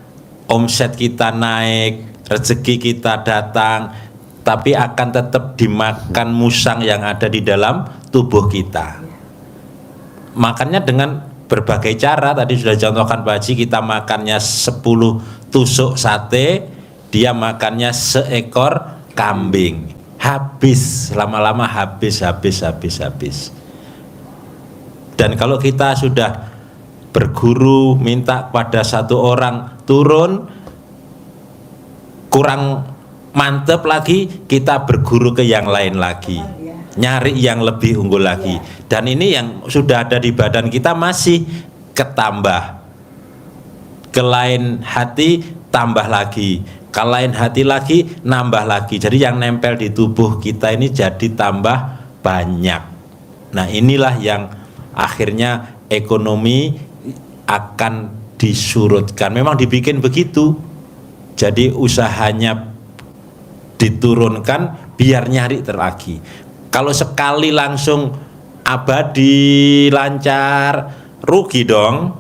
omset kita naik, rezeki kita datang, tapi akan tetap dimakan musang yang ada di dalam tubuh kita. Makannya dengan berbagai cara, tadi sudah contohkan Pak Haji, kita makannya 10 tusuk sate, dia makannya seekor kambing. Habis, lama-lama habis. Dan kalau kita sudah berguru, minta pada satu orang turun, kurang mantep lagi, kita berguru ke yang lain lagi, nyari yang lebih unggul lagi. Dan ini yang sudah ada di badan kita masih ketambah, ke lain hati tambah lagi, ke lain hati lagi nambah lagi. Jadi yang nempel di tubuh kita ini jadi tambah banyak. Nah, inilah yang akhirnya ekonomi akan disurutkan. Memang dibikin begitu. Jadi usahanya diturunkan biar nyari lagi. Kalau sekali langsung abadi lancar, rugi dong,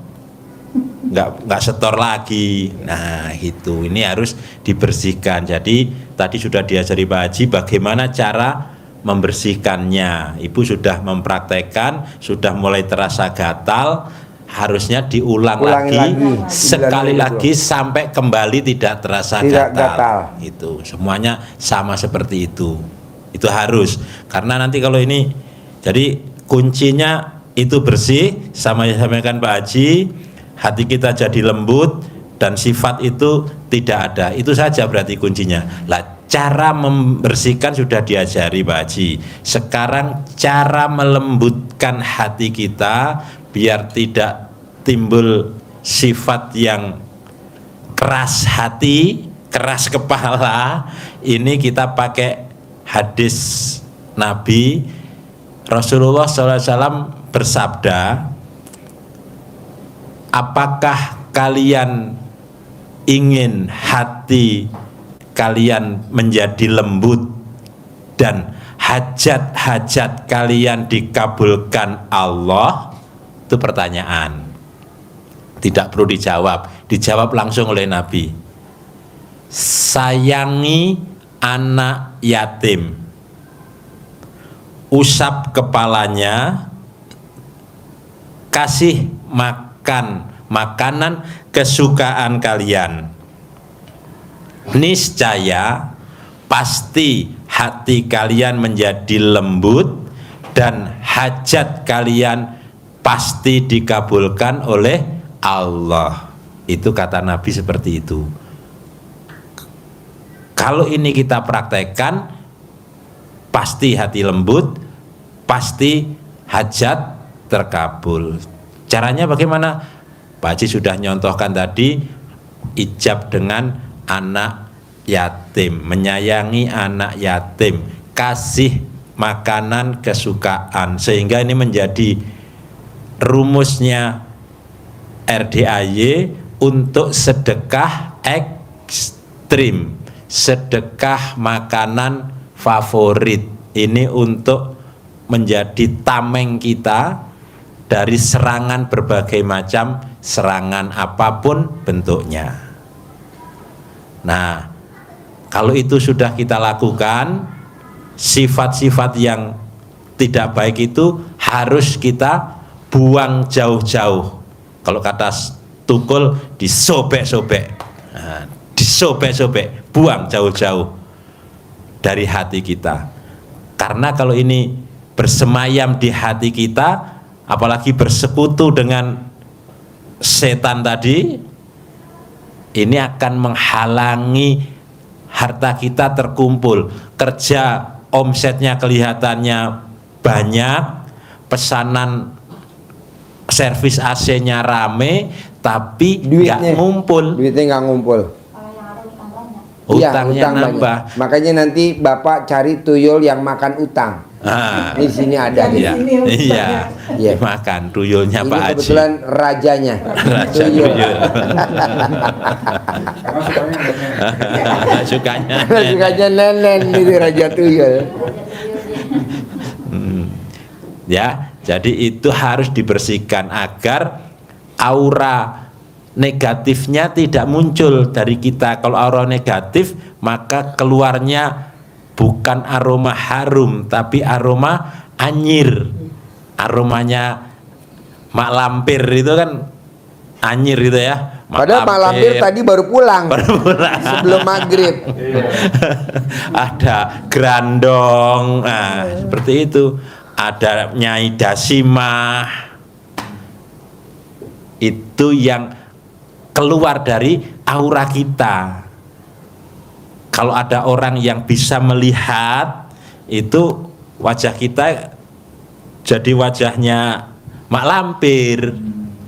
nggak setor lagi. Nah itu, ini harus dibersihkan. Jadi tadi sudah diajari Pak Haji bagaimana cara membersihkannya. Ibu sudah mempraktekkan, sudah mulai terasa gatal, harusnya diulang lagi sekali lagi sampai kembali tidak terasa gatal. Itu semuanya sama seperti itu harus, karena nanti kalau ini, jadi kuncinya itu bersih, sama yang disampaikan Pak Haji, hati kita jadi lembut dan sifat itu tidak ada. Itu saja berarti kuncinya. Lah, cara membersihkan sudah diajari Pak Haji. Sekarang cara melembutkan hati kita biar tidak timbul sifat yang keras hati, keras kepala. Ini kita pakai hadis Nabi. Rasulullah SAW bersabda, apakah kalian ingin hati kalian menjadi lembut dan hajat-hajat kalian dikabulkan Allah? Itu pertanyaan, tidak perlu dijawab langsung oleh Nabi. Sayangi anak yatim, usap kepalanya, kasih makan makanan kesukaan kalian. Niscaya pasti hati kalian menjadi lembut dan hajat kalian pasti dikabulkan oleh Allah. Itu kata Nabi seperti itu. Kalau ini kita praktekkan, pasti hati lembut, pasti hajat terkabul. Caranya bagaimana? Pak Haji sudah nyontohkan tadi, ijab dengan anak yatim, menyayangi anak yatim, kasih makanan kesukaan, sehingga ini menjadi rumusnya RDAY untuk sedekah ekstrim, sedekah makanan favorit. Ini untuk menjadi tameng kita dari serangan berbagai macam serangan apapun bentuknya. Nah, kalau itu sudah kita lakukan, sifat-sifat yang tidak baik itu harus kita buang jauh-jauh. Kalau kata Tukul, disobek-sobek. Nah, disobek-sobek, buang jauh-jauh dari hati kita. Karena kalau ini bersemayam di hati kita, apalagi bersekutu dengan setan tadi, ini akan menghalangi harta kita terkumpul. Kerja omsetnya kelihatannya banyak, pesanan servis AC-nya rame, tapi nggak ngumpul. Duitnya nggak ngumpul. Utangnya nambah. Banyak. Makanya nanti Bapak cari tuyul yang makan utang. Ah, di sini ada. Iya, iya, makan tuyulnya Ini Pak Haji. kebetulan rajanya. Raja tuyul. Sukanya Sukanya nenen itu raja tuyul. Ya, jadi itu harus dibersihkan agar aura negatifnya tidak muncul dari kita. Kalau aura negatif, maka keluarnya bukan aroma harum, tapi aroma anyir. Aromanya mak lampir itu kan anyir gitu ya. Padahal Mak Lampir tadi baru pulang. Sebelum maghrib. Ada Grandong, nah, seperti itu. Ada Nyai Dasimah. Itu yang keluar dari aura kita. Kalau ada orang yang bisa melihat, itu wajah kita jadi wajahnya Mak Lampir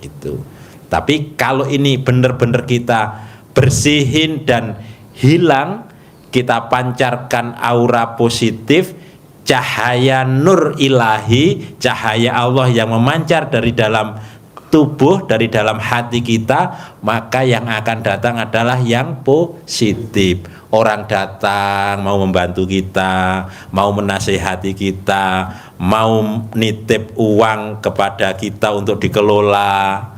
itu. Tapi kalau ini benar-benar kita bersihin dan hilang, kita pancarkan aura positif, cahaya nur ilahi, cahaya Allah yang memancar dari dalam tubuh, dari dalam hati kita, maka yang akan datang adalah yang positif. Orang datang mau membantu kita, mau menasihati kita, mau nitip uang kepada kita untuk dikelola,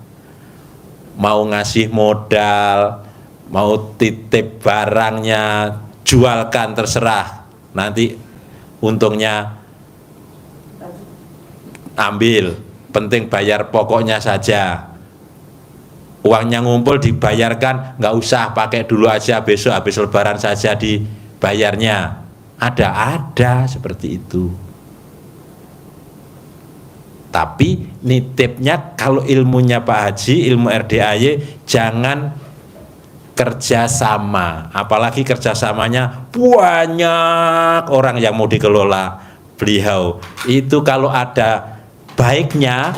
mau ngasih modal, mau titip barangnya, jualkan terserah, nanti untungnya ambil, penting bayar pokoknya saja. Uangnya ngumpul dibayarkan, nggak usah, pakai dulu aja, besok habis lebaran saja dibayarnya. Ada seperti itu. Tapi nitipnya kalau ilmunya Pak Haji, ilmu RDAY, jangan kerjasama, apalagi kerjasamanya banyak orang yang mau dikelola beliau. Itu kalau ada baiknya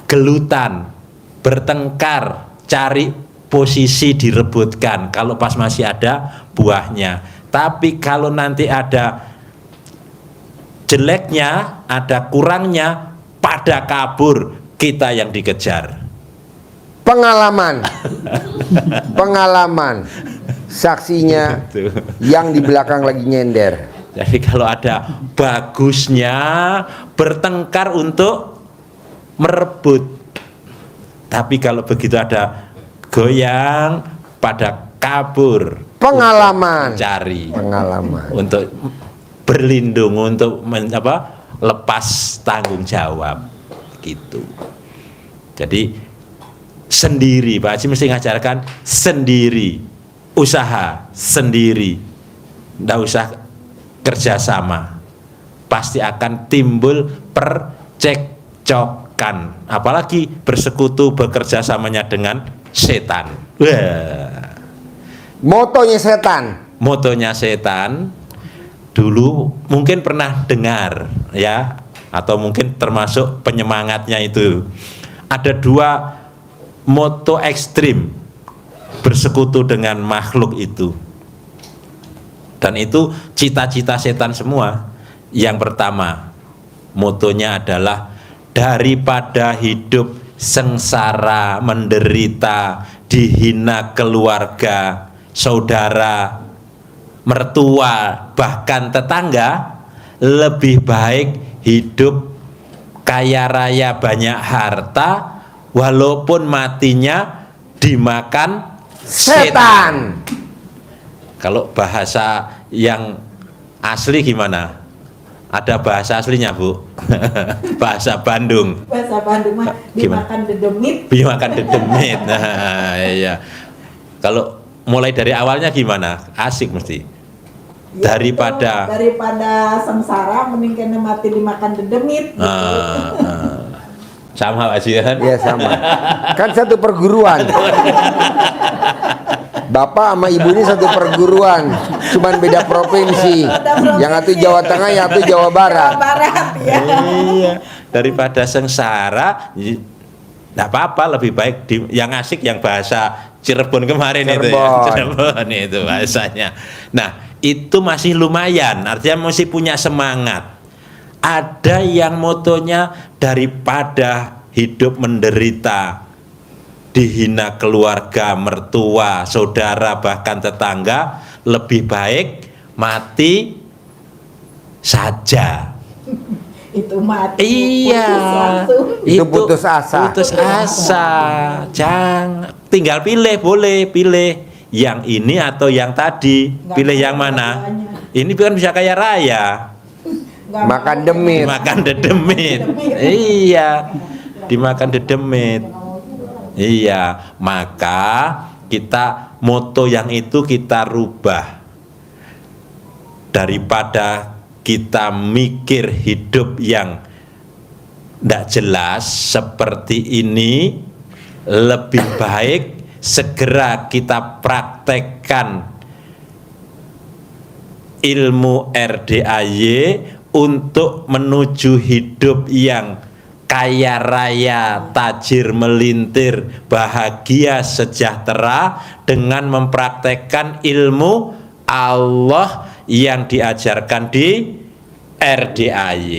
gelutan, bertengkar, cari posisi direbutkan kalau pas masih ada buahnya. Tapi kalau nanti ada jeleknya, ada kurangnya, pada kabur kita yang dikejar. Pengalaman saksinya yang di belakang lagi nyender. Jadi kalau ada bagusnya, bertengkar untuk merebut. Tapi kalau begitu ada goyang, pada kabur. Pengalaman. Cari. Pengalaman. Untuk berlindung, untuk lepas tanggung jawab. Gitu. Jadi sendiri, Pak Haji mesti ngajarkan sendiri, usaha sendiri. ndak usah kerjasama, pasti akan timbul percekcokan, apalagi bersekutu bekerja samanya dengan setan. Wah. Motonya setan. Motonya setan dulu mungkin pernah dengar ya, atau mungkin termasuk penyemangatnya itu. Ada dua moto ekstrim bersekutu dengan makhluk itu, dan itu cita-cita setan semua. Yang pertama, motonya adalah daripada hidup sengsara, menderita, dihina keluarga, saudara, mertua, bahkan tetangga, lebih baik hidup kaya raya banyak harta walaupun matinya dimakan setan. Kalau bahasa yang asli gimana? Ada bahasa aslinya, Bu? Bahasa Bandung. Bahasa Bandung mah dimakan dedemit. Dimakan dedemit. Nah, iya. Kalau mulai dari awalnya gimana? Asik mesti. Ya, Daripada sengsara mending kena mati dimakan dedemit. Sama Pak Haji kan? Ya sama. Kan satu perguruan. Bapak sama ibu ini satu perguruan, cuman beda provinsi. Yang satu Jawa Tengah, yang satu Jawa Barat. Jawa Barat ya. Iya. Daripada sengsara, nggak apa-apa, lebih baik yang asik yang bahasa Cirebon kemarin itu ya. Cirebon itu bahasanya. Nah, itu masih lumayan, artinya masih punya semangat. Ada yang motonya daripada hidup menderita, dihina keluarga, mertua, saudara, bahkan tetangga, lebih baik mati saja. Itu mati. Iya, itu putus asa. Putus asa. Jangan, tinggal pilih, boleh pilih yang ini atau yang tadi. Pilih yang mana? Ini kan bisa kaya raya. Makan demit. Makan dedemit. Iya, dimakan dedemit. Iya, maka kita moto yang itu kita rubah. Daripada kita mikir hidup yang tidak jelas seperti ini, lebih baik segera kita praktekkan ilmu RDAY untuk menuju hidup yang kaya raya, tajir melintir, bahagia, sejahtera dengan mempraktekkan ilmu Allah yang diajarkan di RDAY.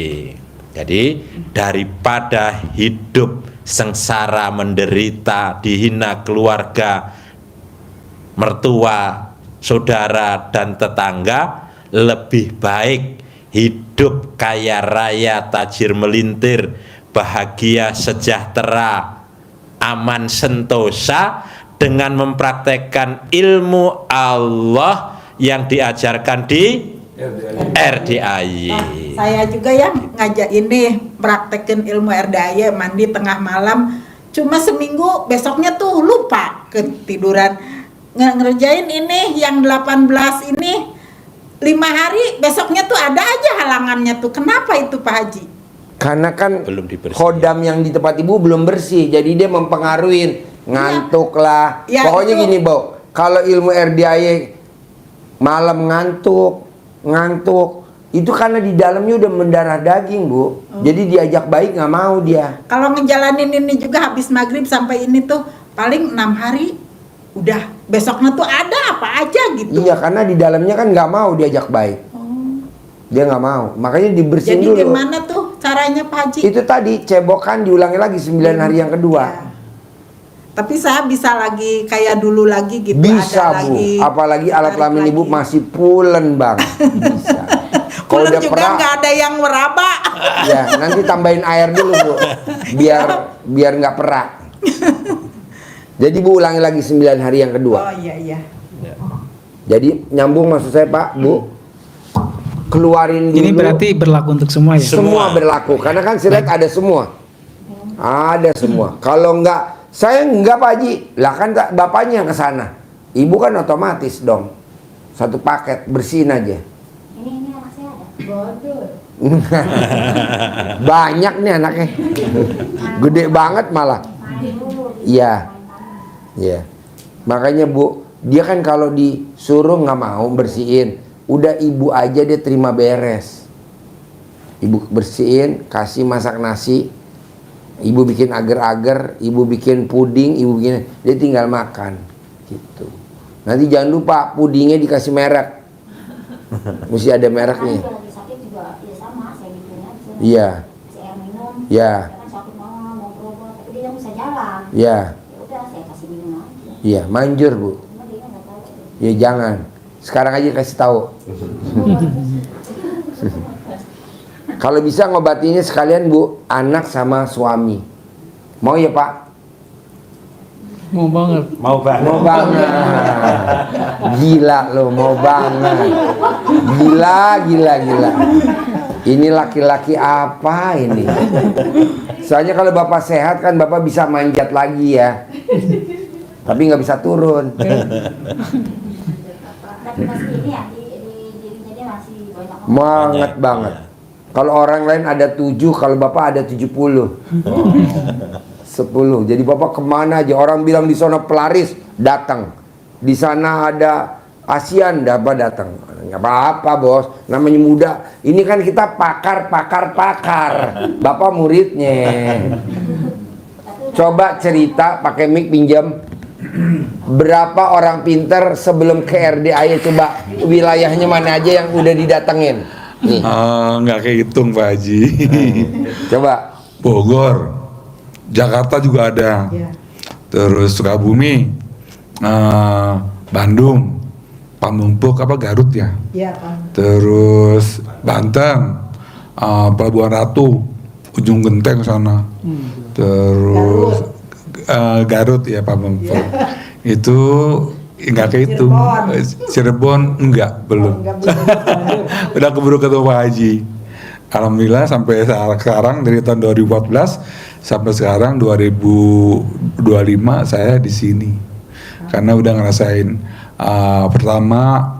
Jadi daripada hidup sengsara, menderita, dihina keluarga, mertua, saudara dan tetangga, lebih baik hidup kaya raya, tajir melintir, bahagia, sejahtera, aman sentosa dengan mempraktekkan ilmu Allah yang diajarkan di RDAY. Saya juga ya ngajak ini praktekin ilmu RDAY, mandi tengah malam, cuma seminggu besoknya tuh lupa ketiduran. Ngerjain ini yang 18 ini 5 hari, besoknya tuh ada aja halangannya tuh. Kenapa itu Pak Haji? Karena kan kodam yang di tempat ibu belum bersih, jadi dia mempengaruhi ngantuk lah. Ya, Pokoknya itu. gini, Bo, kalau ilmu RDAY malam ngantuk, itu karena di dalamnya udah mendarah daging, Bu. Jadi diajak baik nggak mau dia. Kalau ngejalanin ini juga habis maghrib sampai ini tuh paling 6 hari, udah besoknya tuh ada apa aja gitu. Iya, karena di dalamnya kan nggak mau diajak baik. Dia nggak mau, makanya dibersihin Jadi dulu. gimana tuh caranya Pak Haji? Itu tadi cebokan diulangi lagi 9 hari yang kedua. Tapi saya bisa lagi kayak dulu lagi gitu. Bisa, ada Bu. lagi, Apalagi alat tarik kelamin lagi. ibu masih pulen, Bang. Bisa. Kalau Pulen udah juga perak, nggak ada yang meraba. ya nanti tambahin air dulu, Bu. Biar nggak perak. Jadi Bu ulangi lagi 9 hari yang kedua. Oh iya. Jadi nyambung maksud saya, Pak, Bu. Keluarin dulu. Ini berarti berlaku untuk semua ya? Semua berlaku, karena kan silet ada semua. Ada semua. Kalau enggak, saya enggak Pak Haji. Lah kan bapaknya yang ke sana. Ibu kan otomatis dong. satu paket, bersihin aja. Ini anak saya ada. Bodoh. Banyak nih anaknya. Gede banget malah. Iya. Iya. Makanya Bu, dia kan kalau disuruh nggak mau bersihin. Udah ibu aja dia terima beres. Ibu bersihin, kasih masak nasi. Ibu bikin agar-agar, ibu bikin puding, ibu bikin, dia tinggal makan. Gitu. Nanti jangan lupa pudingnya dikasih merek. Mesti ada mereknya. Kalau lagi sakit juga ya sama, saya bikin aja. Iya. Kasih air minum. Iya. Saya kan sakit mama mau berobat, tapi dia nggak bisa jalan. Iya. Ya udah saya kasih minum aja. Iya, manjur Bu. Cuma dia nggak tahu. Ya jangan. Sekarang aja kasih tahu. Kalau bisa ngobatinya sekalian Bu, anak sama suami. Mau ya Pak? Mau banget. Mau banget. Mau banget. Gila loh, mau banget. Gila. Ini laki-laki apa ini? Soalnya kalau Bapak sehat kan Bapak bisa manjat lagi ya. Tapi nggak bisa turun. Tapi masih ini ya, di dirinya dia masih banyak. Banget banget. Kalau orang lain ada 7, kalau Bapak ada 70. 10. Jadi Bapak kemana aja, orang bilang di sana pelaris, datang. Di sana ada ASEAN, Bapak datang. Nggak apa-apa Bos, namanya muda. Ini kan kita pakar. Bapak muridnya. Coba cerita pakai mic pinjam. Berapa orang pinter sebelum ke RDA, coba wilayahnya mana aja yang udah didatengin? Nih. Nggak kehitung Pak Haji. Coba. Bogor, Jakarta juga ada. Terus Sukabumi, Bandung, Pamumpuk Garut ya. Terus Banten, Pelabuhan Ratu, Ujung Genteng sana. Terus Garut ya Pamumpuk. Itu nggak kehitung. Cirebon enggak, belum. Udah keburu ketemu Pak Haji. Alhamdulillah sampai sekarang dari tahun 2014 sampai sekarang 2025 saya di sini. Karena udah ngerasain pertama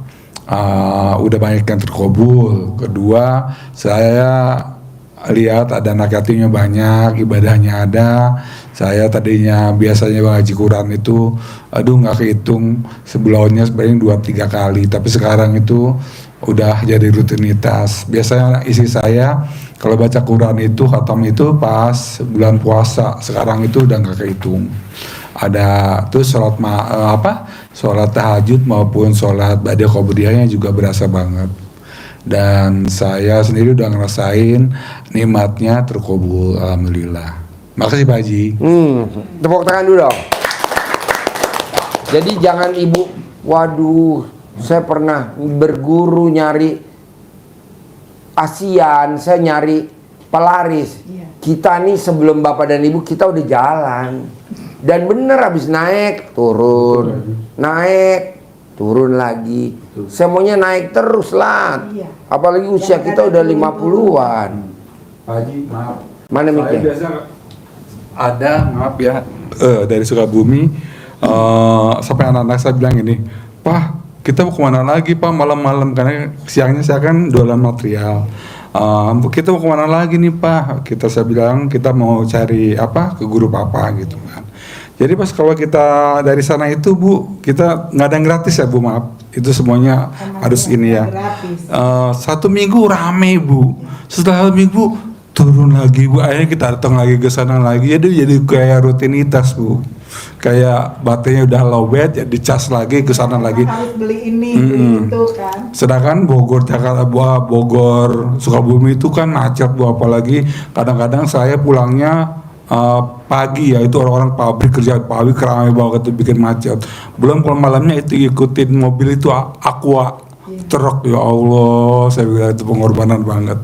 udah banyak yang terkabul. Kedua, saya lihat ada anak yatimnya banyak, ibadahnya ada. Saya tadinya biasanya ngaji Quran itu, nggak kehitung sebulannya sebanyak 2-3 kali. Tapi sekarang itu udah jadi rutinitas. Biasanya isi saya kalau baca Quran itu, khatam itu pas bulan puasa. Sekarang itu udah nggak kehitung. Ada tuh sholat tahajud maupun sholat ba'da qobliyahnya juga berasa banget. Dan saya sendiri udah ngerasain nikmatnya terkabul, alhamdulillah. Makasih Pak Haji. Tepuk tangan dulu dong. Jadi jangan ibu, waduh, saya pernah berguru nyari ASEAN, saya nyari pelaris. Kita nih sebelum Bapak dan Ibu kita udah jalan. Dan bener habis naik, turun, naik, turun lagi. Semuanya naik terus lah. Apalagi usia kita udah 50-an. Pak Haji, maaf. Mana Saya mikir? biasa ada, maaf ya, dari Sukabumi, sampai anak-anak saya bilang ini, Pak, kita mau kemana lagi Pak malam-malam, karena siangnya saya kan jualan material. Kita mau kemana lagi nih Pak? Saya bilang kita mau cari ke guru Papa gitu kan. Jadi pas kalau kita dari sana itu Bu, kita nggak ada yang gratis ya Bu, maaf. Itu semuanya harus ini ya. 1 minggu rame Bu. Setelah 1 minggu turun lagi Bu. Akhirnya kita datang lagi ke sana lagi. Jadi kayak rutinitas Bu. Kayak baterainya udah lowbat, ya dicas lagi ke sana lagi. Harus beli ini, beli itu kan. Sedangkan Bogor, Jakarta, Bogor, Sukabumi itu kan macet Bu, apalagi kadang-kadang saya pulangnya pagi ya, itu orang-orang pabrik kerja pabrik ramai banget itu bikin macet. Belum kalau malamnya itu ikutin mobil itu aqua truk, ya Allah, saya bilang itu pengorbanan banget.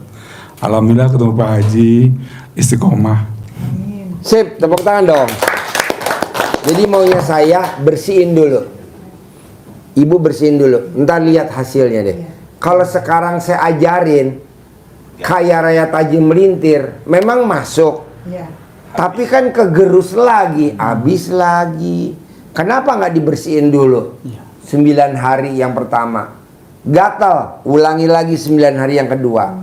Alhamdulillah ketemu Pak Haji, istiqomah. Sip, tepuk tangan dong. Jadi maunya saya bersihin dulu. Ibu bersihin dulu, ntar lihat hasilnya deh. Kalau sekarang saya ajarin kayak raya taji melintir, memang masuk. Tapi kan kegerus lagi, habis lagi. Kenapa nggak dibersihin dulu? 9 hari yang pertama. Gatal, ulangi lagi 9 hari yang kedua.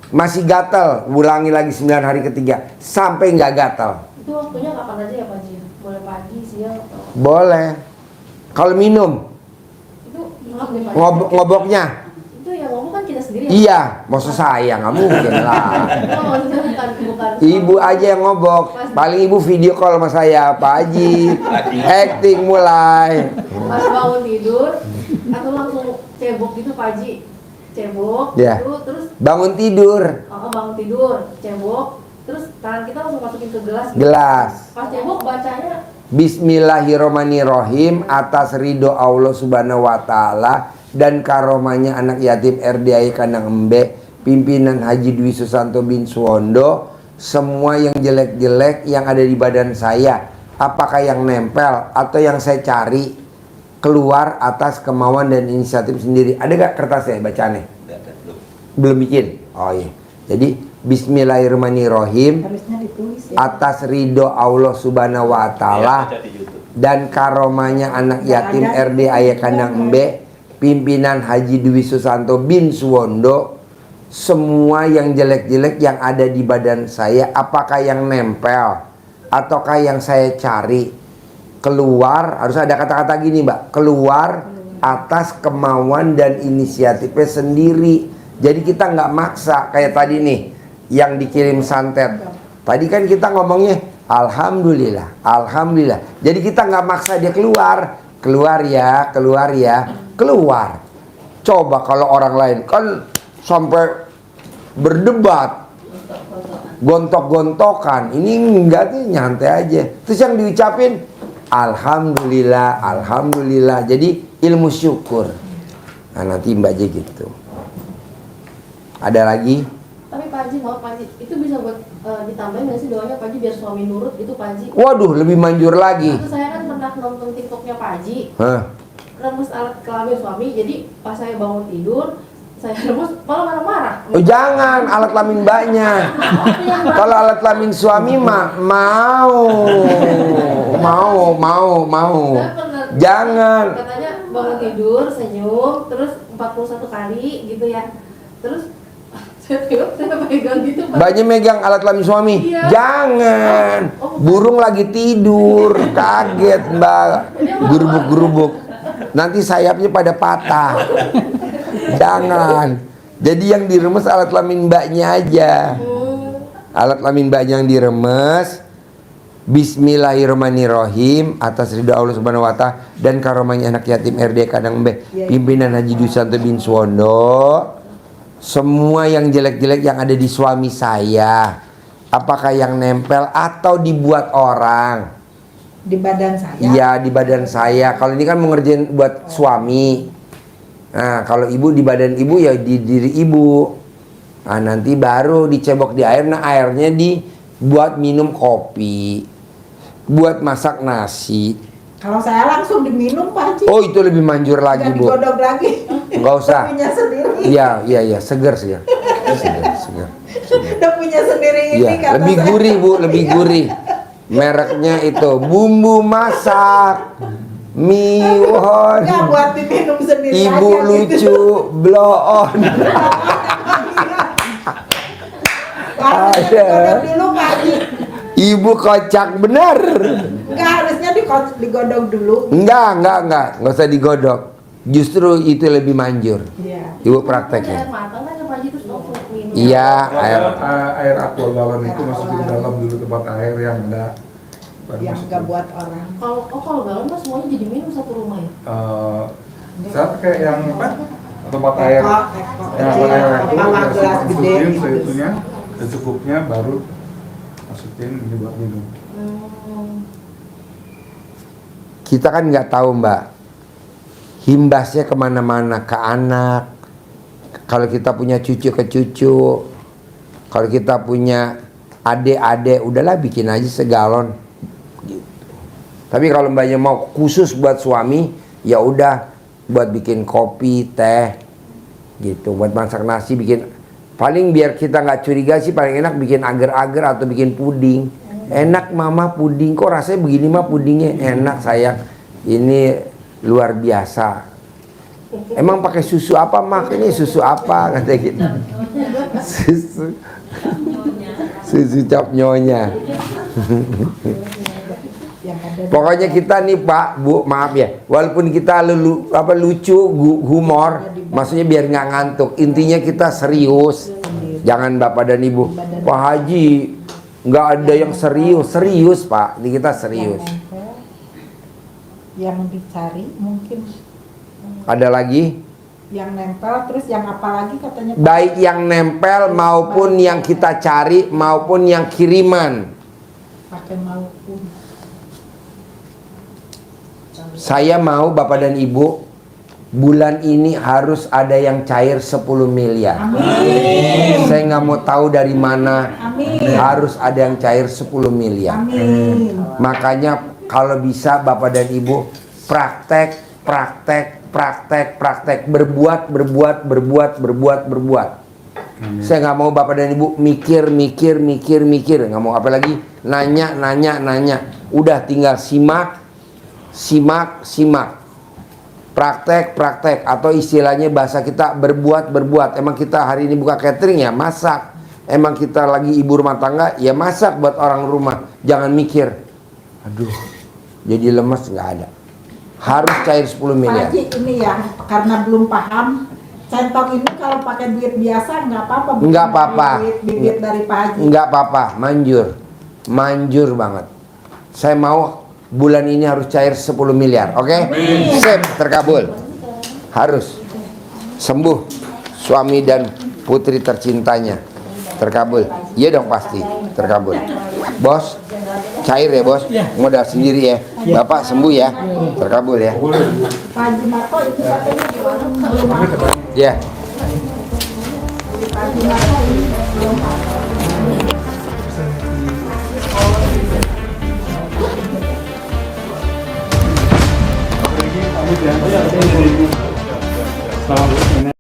Masih gatal, ulangi lagi 9 hari ketiga. Sampai nggak gatal. Itu waktunya kapan aja ya Pak Haji? Boleh pagi, siang, atau? Boleh. Kalau minum, Itu maaf deh Pak Haji. ngoboknya. Itu yang ngomong kan kita sendiri ya? Iya, maksud saya nggak mungkin lah. Oh, maksudnya bukan. Ibu aja yang ngobok. Paling ibu video call sama saya, Pak Haji. Acting mulai. Pas bangun tidur, atau langsung cebok gitu Pak Haji? Cebok, Ya. gitu, terus Bangun tidur. bangun tidur, cebok, terus tangan kita langsung masukin ke gelas. gitu. Gelas. Pas cebok bacanya Bismillahirrahmanirrahim atas ridho Allah Subhanahu wa taala dan karomanya anak yatim RDI Kandang Embe, pimpinan Haji Dwi Susanto bin Suwondo, semua yang jelek-jelek yang ada di badan saya, apakah yang nempel atau yang saya cari, keluar atas kemauan dan inisiatif sendiri. Ada gak kertasnya bacaannya? Belum bikin? Oh iya. Jadi Bismillahirrahmanirrahim atas ridho Allah Subhanahu wa taala dan karomanya anak yatim RDI Kandang Embe, pimpinan Haji Dwi Susanto bin Suwondo, semua yang jelek-jelek yang ada di badan saya, apakah yang nempel ataukah yang saya cari, keluar. Harus ada kata-kata gini Mbak, keluar atas kemauan dan inisiatifnya sendiri. Jadi kita nggak maksa kayak tadi nih yang dikirim santet. Tadi kan kita ngomongnya alhamdulillah, alhamdulillah. Jadi kita nggak maksa dia keluar, keluar ya, keluar ya, keluar. Coba kalau orang lain kan sampai berdebat, gontok-gontokan. Ini enggak tuh, nyantai aja. Terus yang diucapin alhamdulillah, alhamdulillah. Jadi ilmu syukur. Nah nanti Mbak aja gitu. Ada lagi? tapi Pak Haji, maaf Pak Haji, itu bisa buat ditambahin nggak sih doanya Pak Haji biar suami nurut itu Pak Haji? Waduh, lebih manjur lagi. Itu saya kan pernah nonton TikToknya Pak Haji, Hah? remes alat kelamin suami, jadi pas saya bangun tidur, saya remes malah marah-marah. Oh jangan, alat kelamin mbaknya. Kalau alat kelamin suami mah mau. Jangan. Katanya bangun tidur, senyum, terus 41 kali gitu ya. Terus saya pegang gitu Pak. Mbaknya megang alat kelamin suami. Iya. Jangan. Burung lagi tidur, kaget Mbak. Gerubuk-gerubuk. Nanti sayapnya pada patah. Jangan. Jadi yang diremes alat kelamin mbaknya aja. Alat kelamin mbaknya yang diremes. Bismillahirrahmanirrahim atas ridho Allah Subhanahu wa taala dan karomanya anak yatim RD Kandang Embe, pimpinan Haji Dwi Susanto bin Suwondo. Semua yang jelek-jelek yang ada di suami saya, apakah yang nempel atau dibuat orang Di badan saya. iya di badan saya. Kalau ini kan mau ngerjain buat suami. Nah kalau ibu di badan ibu ya di diri ibu. Nah nanti baru dicebok di air. Nah airnya dibuat minum kopi, buat masak nasi. Kalau saya langsung diminum Pak Haji. Oh itu lebih manjur lagi Nggak Bu. digodok lagi. Nggak usah. Udah punya sendiri. Iya segar. Segar. Udah punya sendiri ini Iya kata lebih saya. gurih Bu, lebih gurih. Mereknya itu bumbu masak Miwon. Nggak buat diminum sendiri Ibu aja lucu gitu. blow on. Harusnya digodok dulu Pak Haji. Ibu kocak bener. Enggak, harusnya digodok dulu. Enggak usah digodok. Justru itu lebih manjur. Iya. Ibu Air prakteknya. matang kan Pak Haji terus langsung minum. Iya, Air aqua galon itu masukin ke dalam dulu tempat air yang enggak. Yang enggak buat orang. Kalau galon mas semuanya jadi minum satu rumah ya? Saya pakai yang apa? Tempat air. Yang air itu Sama gelas gede masukin gitu. seitunya, secukupnya baru masukin ini buat minum. kita kan nggak tahu Mbak, himbasnya kemana-mana, ke anak. Kalau kita punya cucu ke cucu, kalau kita punya adik-adik, udahlah bikin aja segalon. Gitu. Tapi kalau mbaknya mau khusus buat suami, ya udah buat bikin kopi, teh, gitu. Buat masak nasi, bikin. Paling biar kita nggak curiga sih paling enak bikin agar-agar atau bikin puding. Enak mama puding, kok rasanya begini mah pudingnya enak sayang. Ini luar biasa. Emang pakai susu apa, Mak? Ini susu apa? Katanya gitu. Susu cap nyonya. Pokoknya kita nih Pak, Bu, maaf ya. Walaupun kita lucu, humor, maksudnya biar nggak ngantuk. Intinya kita serius. Jangan Bapak dan Ibu, Pak Haji, nggak ada yang serius Pak. Ini kita serius. Yang dicari mungkin Ada lagi? yang nempel, terus yang apa lagi katanya Pak? Baik yang nempel maupun yang kita cari maupun yang kiriman. Pakai maupun. Saya mau Bapak dan Ibu, bulan ini harus ada yang cair 10 miliar. Amin. Saya nggak mau tahu dari mana. Amin. Harus ada yang cair 10 miliar. Amin. Makanya kalau bisa Bapak dan Ibu praktek, berbuat. Saya nggak mau Bapak dan Ibu mikir, nggak mau apalagi nanya. Udah tinggal simak, praktek, atau istilahnya bahasa kita berbuat. Emang kita hari ini buka catering ya, masak. Emang kita lagi ibu rumah tangga ya, masak buat orang rumah. Jangan mikir, aduh jadi lemes, nggak ada. Harus cair 10 miliar. Pak Haji, ini ya, karena belum paham, centong ini kalau pakai duit biasa nggak apa-apa. bukan Nggak apa-apa. Duit dari Pak Haji. Nggak apa-apa, manjur banget. Saya mau bulan ini harus cair 10 miliar, oke? Sip, terkabul. Harus sembuh suami dan putri tercintanya. Terkabul. Iya dong pasti, terkabul. Bos, cair ya bos, modal sendiri ya. Bapak sembuh ya, terkabul ya. Pak Haji Marko itu katanya belum apa. Ya. Pak Haji Marko ini belum apa. Selamat